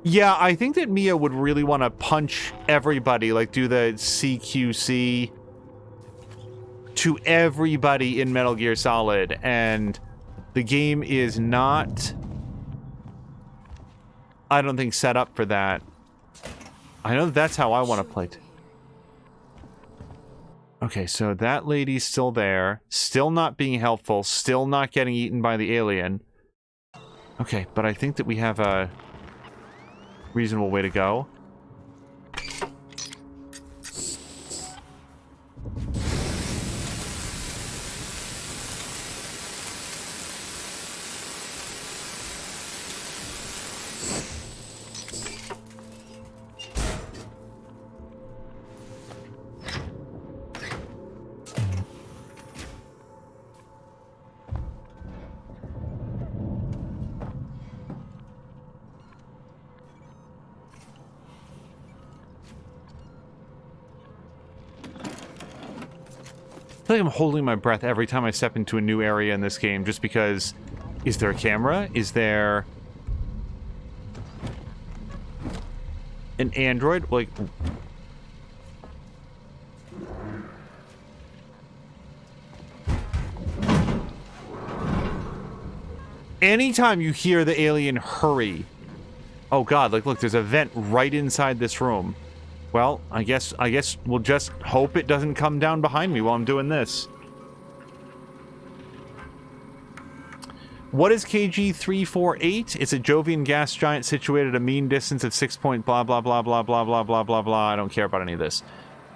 Yeah, I think that Mia would really want to punch everybody, like do the CQC to everybody in Metal Gear Solid, and the game is not, I don't think, set up for that. I know that's how I want to play it. Okay, so that lady's still there, still not being helpful, still not getting eaten by the alien. Okay, but I think that we have a reasonable way to go. I feel like I'm holding my breath every time I step into a new area in this game, just because... Is there a camera? Is there... an android? Like... Anytime you hear the alien hurry... Oh god, like look, there's a vent right inside this room. Well, I guess we'll just hope it doesn't come down behind me while I'm doing this. What is KG-348? It's a Jovian gas giant situated at a mean distance of 6 point blah blah blah blah blah blah blah blah blah. I don't care about any of this.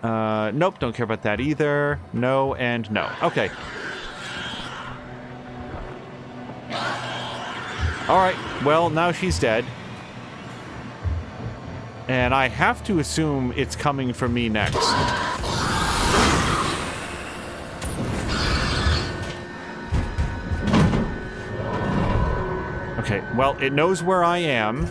Nope, don't care about that either. No and no. Okay. Alright, well, now she's dead. And I have to assume it's coming for me next. Okay, well, it knows where I am.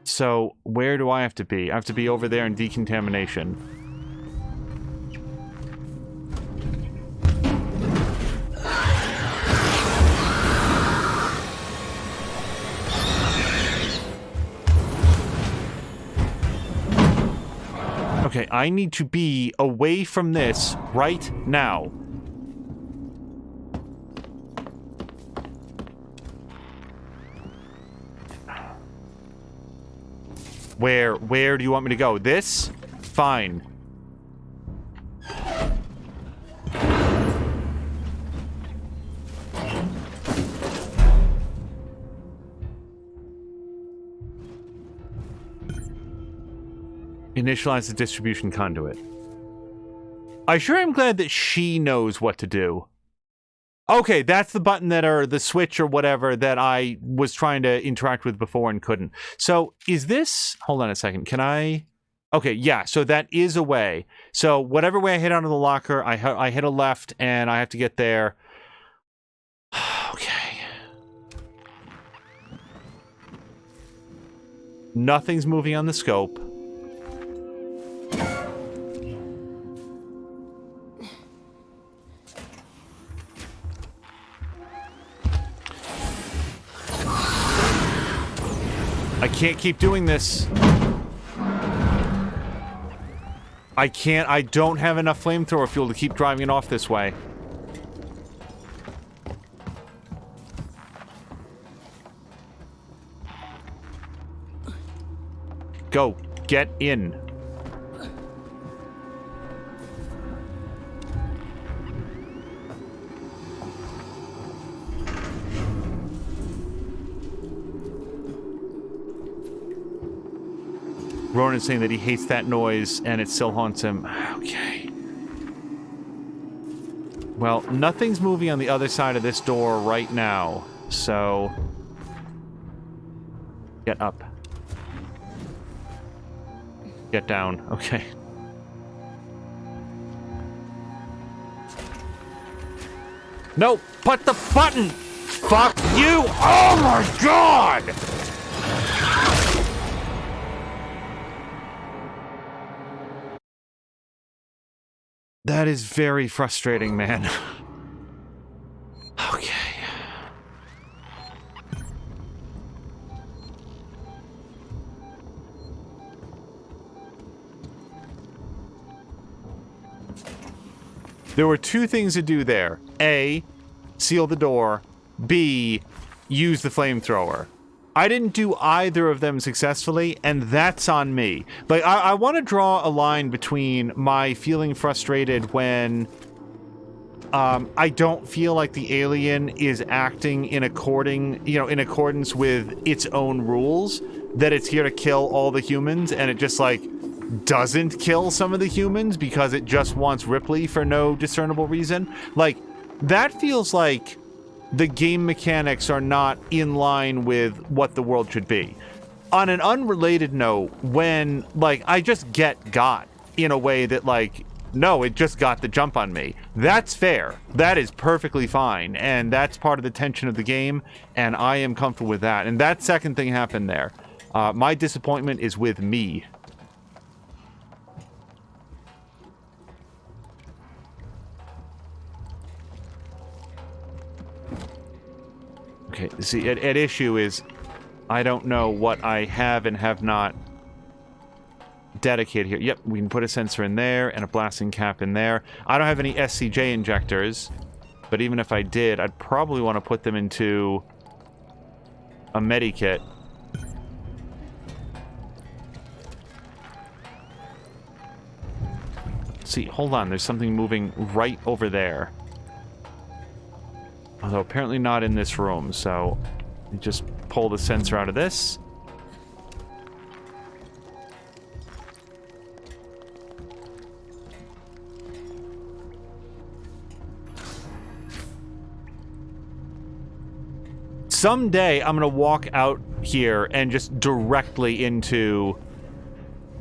So, where do I have to be? I have to be over there in decontamination. Okay, I need to be away from this right now. Where do you want me to go? This? Fine. Initialize the distribution conduit. I sure am glad that she knows what to do. Okay, that's the button that, or the switch or whatever, that I was trying to interact with before and couldn't. So, is this... Hold on a second, can I... Okay, yeah, so that is a way. So, whatever way I hit onto the locker, I hit a left, and I have to get there. Okay. Nothing's moving on the scope. I can't keep doing this. I can't. I don't have enough flamethrower fuel to keep driving it off this way. Go. Get in. Ronan's saying that he hates that noise and it still haunts him. Okay. Well, nothing's moving on the other side of this door right now, so... Get up. Get down. Okay. No! Put the button! Fuck you! Oh my god! That is very frustrating, man. Okay. There were two things to do there. A, seal the door. B, use the flamethrower. I didn't do either of them successfully, and that's on me. Like, I want to draw a line between my feeling frustrated when I don't feel like the alien is acting in accordance with its own rules, that it's here to kill all the humans, and it just, like, doesn't kill some of the humans because it just wants Ripley for no discernible reason. Like, that feels like the game mechanics are not in line with what the world should be. On an unrelated note, when, like, I just got in a way that, like, no, it just got the jump on me. That's fair. That is perfectly fine, and that's part of the tension of the game, and I am comfortable with that. And that second thing happened there. My disappointment is with me. Okay, see, at issue is I don't know what I have and have not dedicated here. Yep, we can put a sensor in there and a blasting cap in there. I don't have any SCJ injectors, but even if I did, I'd probably want to put them into a medikit. See, hold on, there's something moving right over there. Although apparently not in this room, so you just pull the sensor out of this. Someday I'm gonna walk out here and just directly into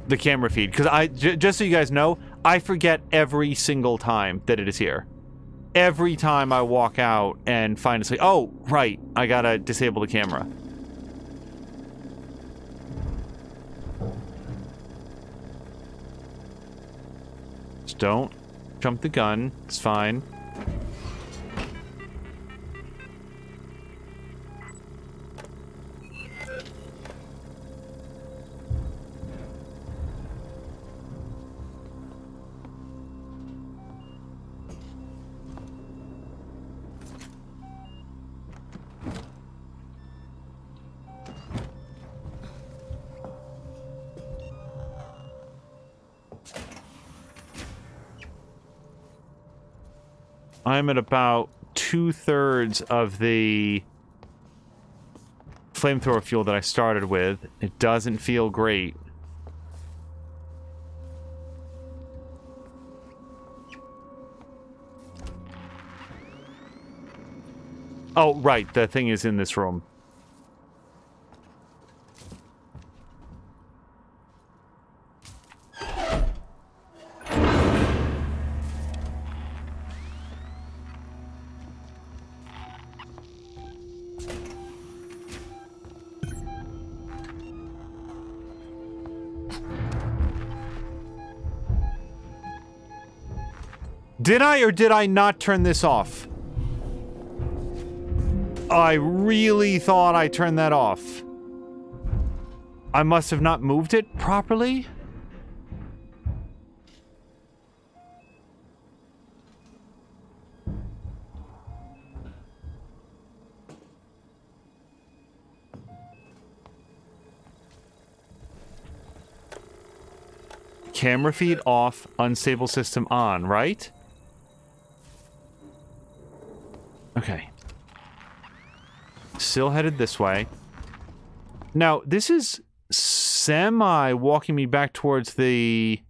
the camera feed, because just so you guys know, I forget every single time that it is here. Every time I walk out and find it, say, oh, right, I gotta disable the camera. Just don't jump the gun. It's fine. I'm at about 2/3 of the flamethrower fuel that I started with. It doesn't feel great. Oh, right, the thing is in this room. Did I or did I not turn this off? I really thought I turned that off. I must have not moved it properly? Camera feed off, unstable system on, right? Okay. Still headed this way. Now, this is semi walking me back towards the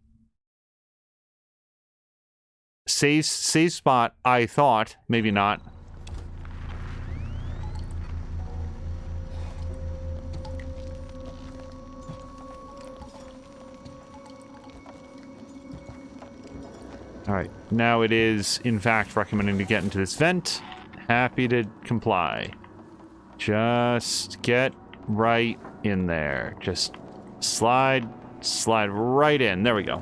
safe spot, I thought. Maybe not. Alright, now it is, in fact, recommending to get into this vent. Happy to comply. Just get right in there. Just slide right in. There we go.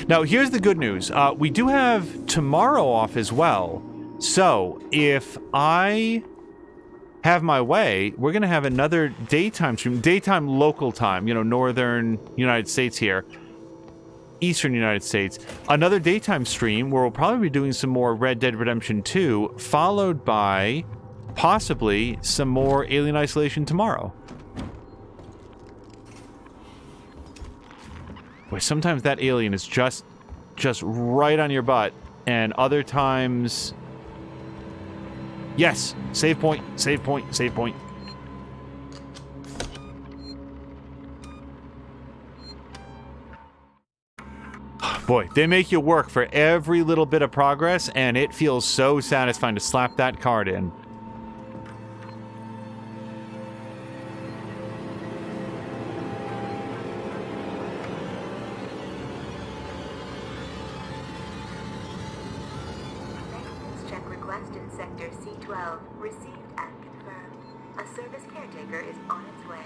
Now, here's the good news. We do have tomorrow off as well. So, if I have my way, we're going to have another daytime stream. Daytime local time, you know, northern United States here. Eastern United States. Another daytime stream where we'll probably be doing some more Red Dead Redemption 2, followed by possibly some more Alien Isolation tomorrow. Boy, sometimes that alien is just right on your butt, and other times... Yes! Save point, save point, save point. Boy, they make you work for every little bit of progress, and it feels so satisfying to slap that card in. Maintenance check request in Sector C12. Received and confirmed. A service caretaker is on its way.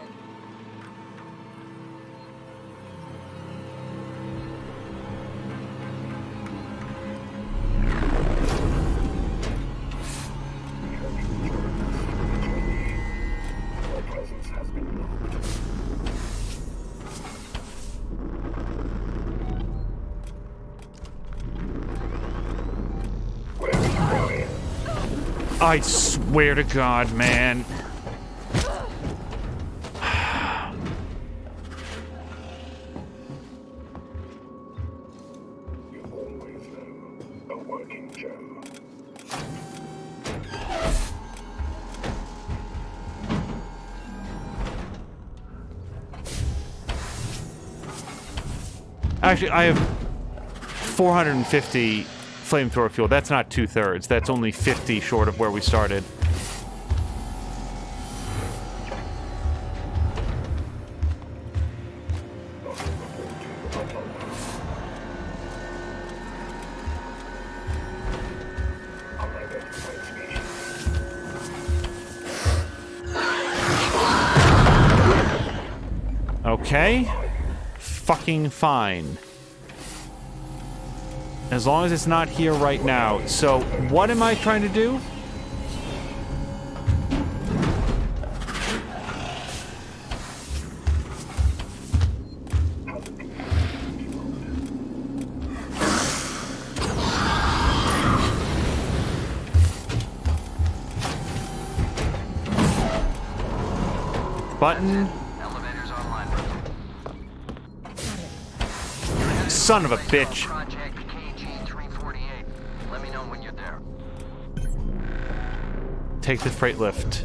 Your presence has been moved. Where are you going? I swear to God, man. You always know. A working Joe. Actually, I have 450 flamethrower fuel. That's not 2/3. That's only 50 short of where we started. Okay. Fucking fine. As long as it's not here right now. So, what am I trying to do? Button. Elevators online. Son of a bitch. Project KG-348. Let me know when you're there. Take the freight lift.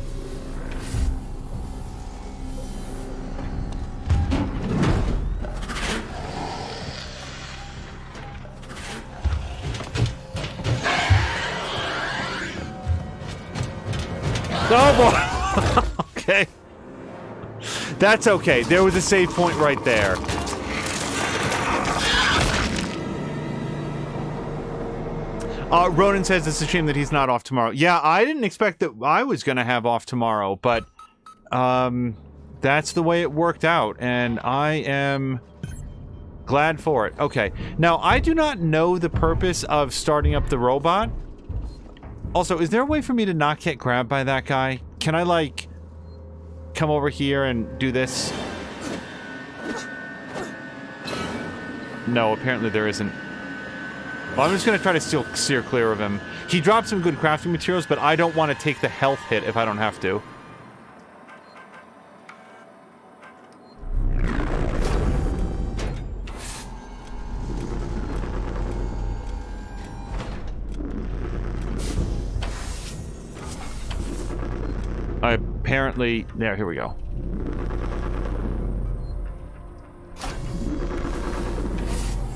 Oh boy! Okay. That's okay. There was a save point right there. Ronan says it's a shame that he's not off tomorrow. Yeah, I didn't expect that I was going to have off tomorrow, but that's the way it worked out, and I am glad for it. Okay, now I do not know the purpose of starting up the robot. Also, is there a way for me to not get grabbed by that guy? Can I, like, come over here and do this? No, apparently there isn't. Well, I'm just going to try to steer clear of him. He dropped some good crafting materials, but I don't want to take the health hit if I don't have to. Alright, apparently... There, here we go.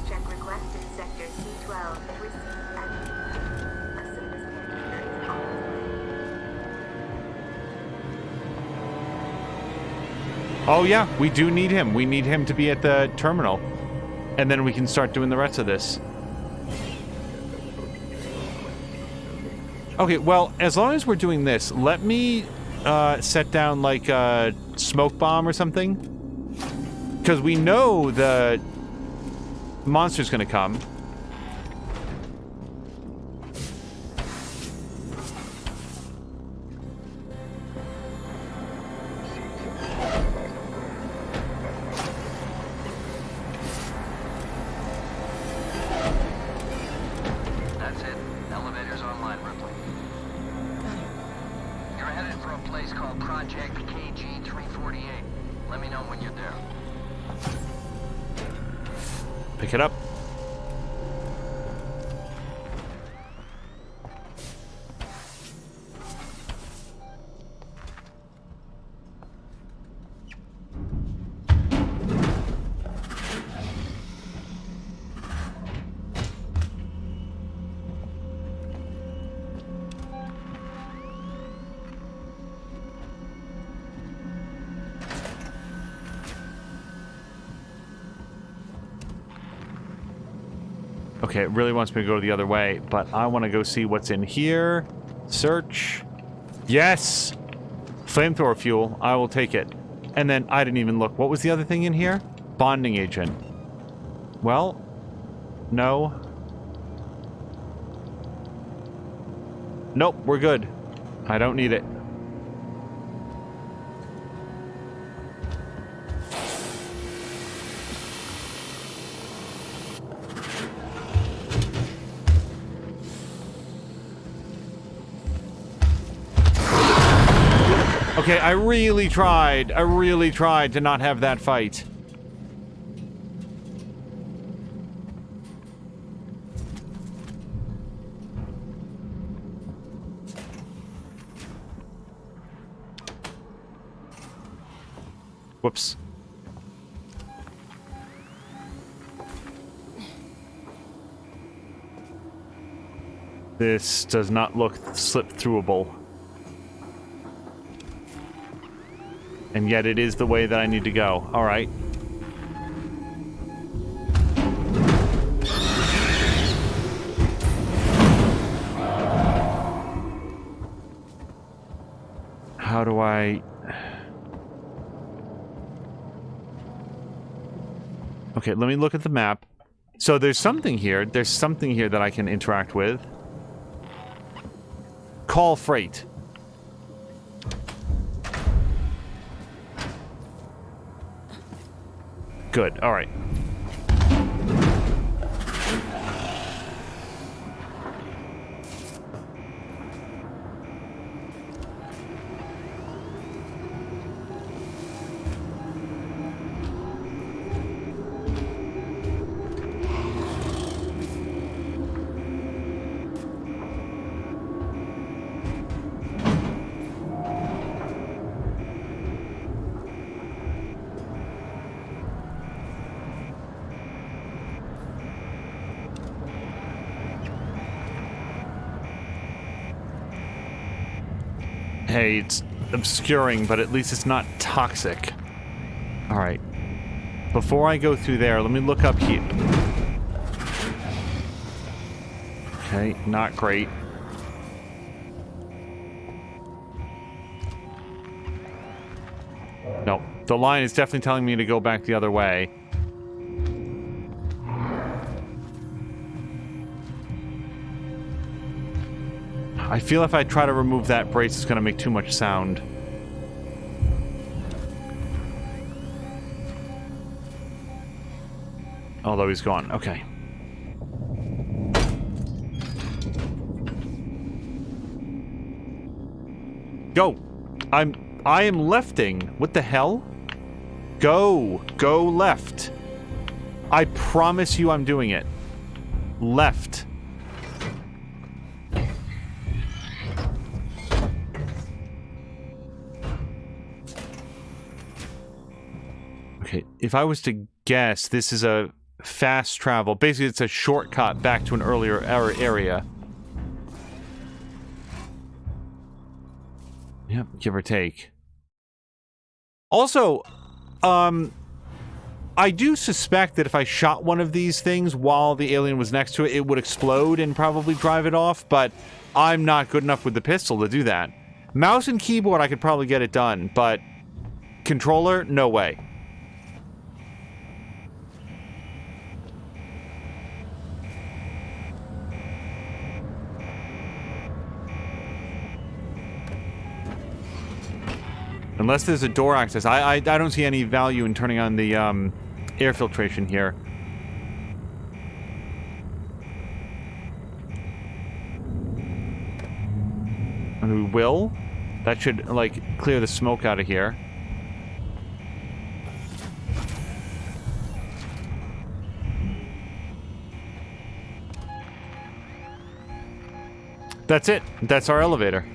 Check request in sector C12. Received and a service caretaker is on its way. Oh yeah, we do need him. We need him to be at the terminal. And then we can start doing the rest of this. Okay, well, as long as we're doing this, let me set down like a smoke bomb or something. Because we know the monster's gonna come. That's it. Elevator's online, Ripley. You're headed for a place called Project KG-348. Let me know when you're there. Pick it up. Okay, it really wants me to go the other way, but I want to go see what's in here. Search. Yes! Flamethrower fuel. I will take it. And then, I didn't even look. What was the other thing in here? Bonding agent. Well, no. Nope, we're good. I don't need it. Okay, I really tried to not have that fight. Whoops. This does not look slip-throughable. And yet it is the way that I need to go. Alright. How do I... Okay, let me look at the map. So there's something here. There's something here that I can interact with. Call freight. Good, alright. Hey, it's obscuring, but at least it's not toxic. Alright. Before I go through there, let me look up here. Okay, not great. No, the line is definitely telling me to go back the other way. I feel if I try to remove that brace, it's going to make too much sound. Although he's gone. Okay. Go! I am lefting. What the hell? Go! Go left. I promise you I'm doing it. Left. Okay, if I was to guess, this is a fast travel. Basically, it's a shortcut back to an earlier area. Yep, give or take. Also, I do suspect that if I shot one of these things while the alien was next to it, it would explode and probably drive it off, but I'm not good enough with the pistol to do that. Mouse and keyboard, I could probably get it done, but controller, no way. Unless there's a door access. I don't see any value in turning on the air filtration here. And we will. That should, like, clear the smoke out of here. That's it. That's our elevator.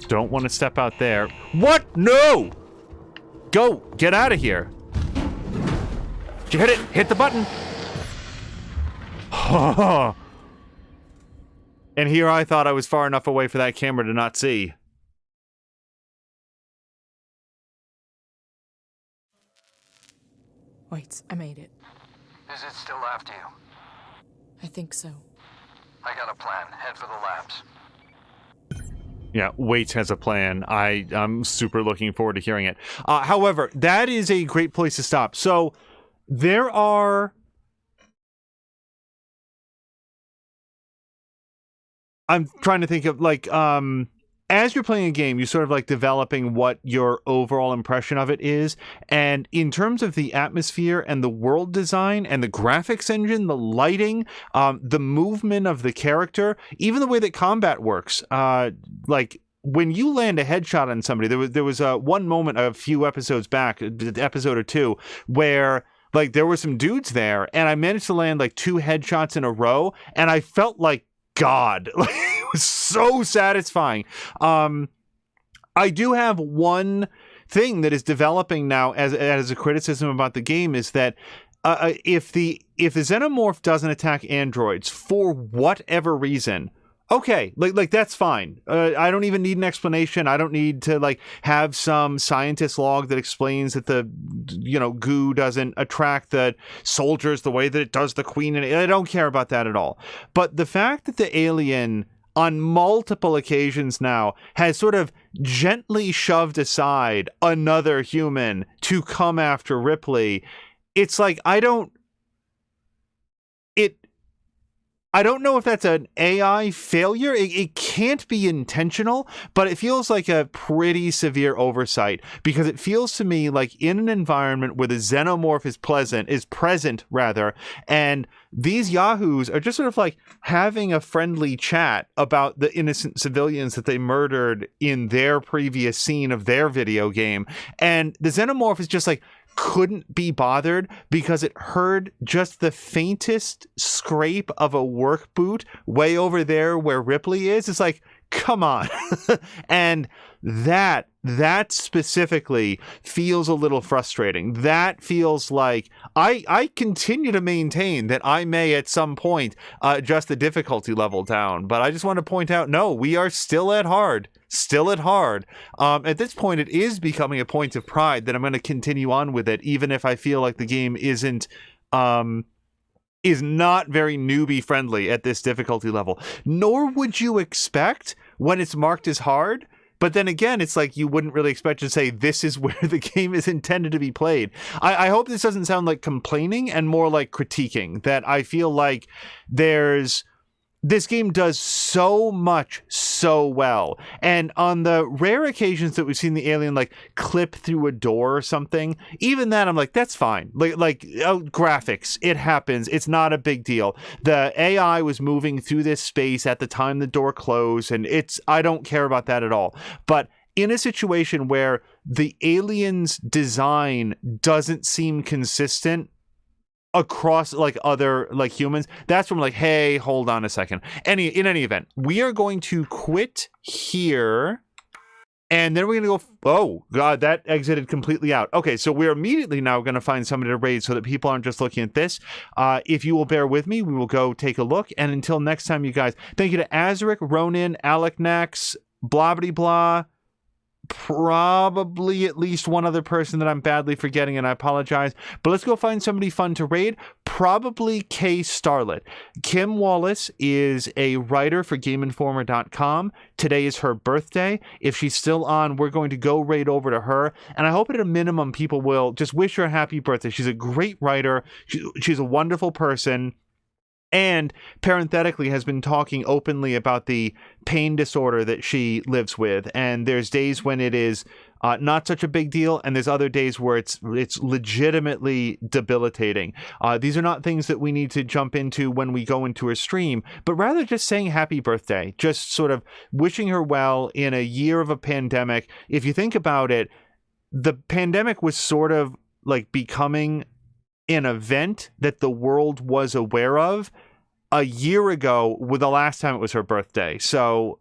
Don't want to step out there. What? No! Go! Get out of here. Did you hit it? Hit the button. And here I thought I was far enough away for that camera to not see. Wait, I made it. Is it still after you? I think so. I got a plan. Head for the labs. Yeah, Waits has a plan. I'm super looking forward to hearing it. However, that is a great place to stop. So, there are... I'm trying to think of, like, as you're playing a game, you're sort of, like, developing what your overall impression of it is. And in terms of the atmosphere and the world design and the graphics engine, the lighting, the movement of the character, even the way that combat works, like, when you land a headshot on somebody, there was one moment a few episodes back, episode or two, where... like, there were some dudes there, and I managed to land, like, 2 headshots in a row, and I felt like God. Like, it was so satisfying. I do have one thing that is developing now as a criticism about the game, is that if the Xenomorph doesn't attack androids for whatever reason, okay, like that's fine. I don't even need an explanation. I don't need to, like, have some scientist log that explains that the, goo doesn't attract the soldiers the way that it does the queen. And I don't care about that at all. But the fact that the alien, on multiple occasions now, has sort of gently shoved aside another human to come after Ripley, it's like, I don't know if that's an AI failure. It can't be intentional, but it feels like a pretty severe oversight, because it feels to me like in an environment where the Xenomorph is present, and these yahoos are just sort of like having a friendly chat about the innocent civilians that they murdered in their previous scene of their video game. And the Xenomorph is just like, couldn't be bothered because it heard just the faintest scrape of a work boot way over there where Ripley is. It's like, come on. And that specifically feels a little frustrating. That feels like I continue to maintain that I may at some point adjust the difficulty level down, but I just want to point out, no, we are still at hard. At this point, it is becoming a point of pride that I'm going to continue on with it, even if I feel like the game is not very newbie friendly at this difficulty level. Nor would you expect when it's marked as hard. But then again, it's like you wouldn't really expect to say this is where the game is intended to be played. I hope this doesn't sound like complaining and more like critiquing, that I feel like this game does so much so well. And on the rare occasions that we've seen the alien like clip through a door or something, even that I'm like, that's fine. Graphics, it happens. It's not a big deal. The AI was moving through this space at the time the door closed, and I don't care about that at all. But in a situation where the alien's design doesn't seem consistent across like other like humans, that's when I'm like, hey, hold on a second. In any event, we are going to quit here. And then we're going to go, oh, God, that exited completely out. Okay, so we're immediately now going to find somebody to raid so that people aren't just looking at this. If you will bear with me, we will go take a look. And until next time, you guys, thank you to Azaric, Ronin, Alec Nax, blah, blah, blah. Probably at least one other person that I'm badly forgetting, and I apologize. But let's go find somebody fun to raid. Probably K Starlet. Kim Wallace is a writer for GameInformer.com. Today is her birthday. If she's still on, we're going to go raid over to her. And I hope at a minimum people will just wish her a happy birthday. She's a great writer. She's a wonderful person. And parenthetically has been talking openly about the pain disorder that she lives with. And there's days when it is not such a big deal, and there's other days where it's legitimately debilitating. These are not things that we need to jump into when we go into her stream, but rather just saying happy birthday, just sort of wishing her well in a year of a pandemic. If you think about it, the pandemic was sort of like becoming an event that the world was aware of a year ago with the last time it was her birthday. So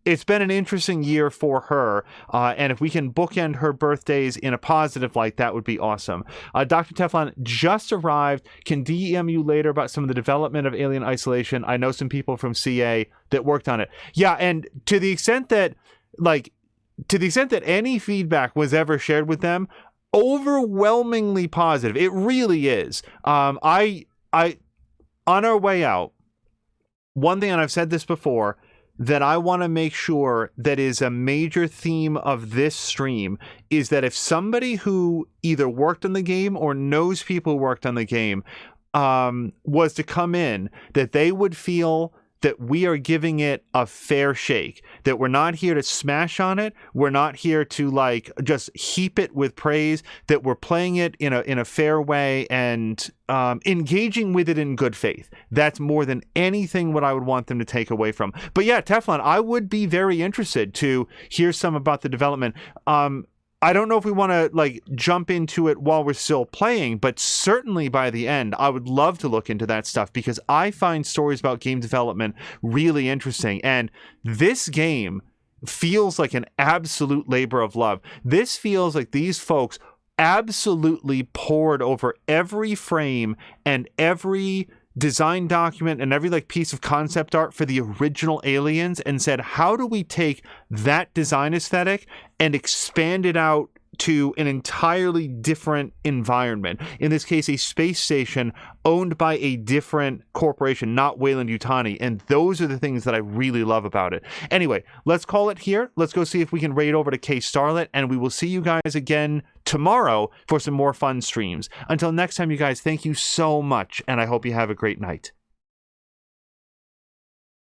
it's been an interesting year for her. And if we can bookend her birthdays in a positive light, that would be awesome. Dr. Teflon just arrived. Can DM you later about some of the development of Alien Isolation. I know some people from CA that worked on it. Yeah, and to the extent that any feedback was ever shared with them, overwhelmingly positive. It really is. I on our way out, one thing, and I've said this before, that I want to make sure that is a major theme of this stream is that if somebody who either worked on the game or knows people who worked on the game was to come in, that they would feel that we are giving it a fair shake, that we're not here to smash on it, we're not here to like just heap it with praise, that we're playing it in a fair way and engaging with it in good faith. That's more than anything what I would want them to take away from. But yeah, Teflon, I would be very interested to hear some about the development. I don't know if we want to like jump into it while we're still playing, but certainly by the end, I would love to look into that stuff because I find stories about game development really interesting. And this game feels like an absolute labor of love. This feels like these folks absolutely poured over every frame and every design document and every like piece of concept art for the original Aliens and said, how do we take that design aesthetic and expand it out to an entirely different environment? In this case, a space station owned by a different corporation, not Weyland-Yutani. And those are the things that I really love about it. Anyway, let's call it here. Let's go see if we can raid over to K Starlet, and we will see you guys again tomorrow for some more fun streams. Until next time, you guys, thank you so much, and I hope you have a great night.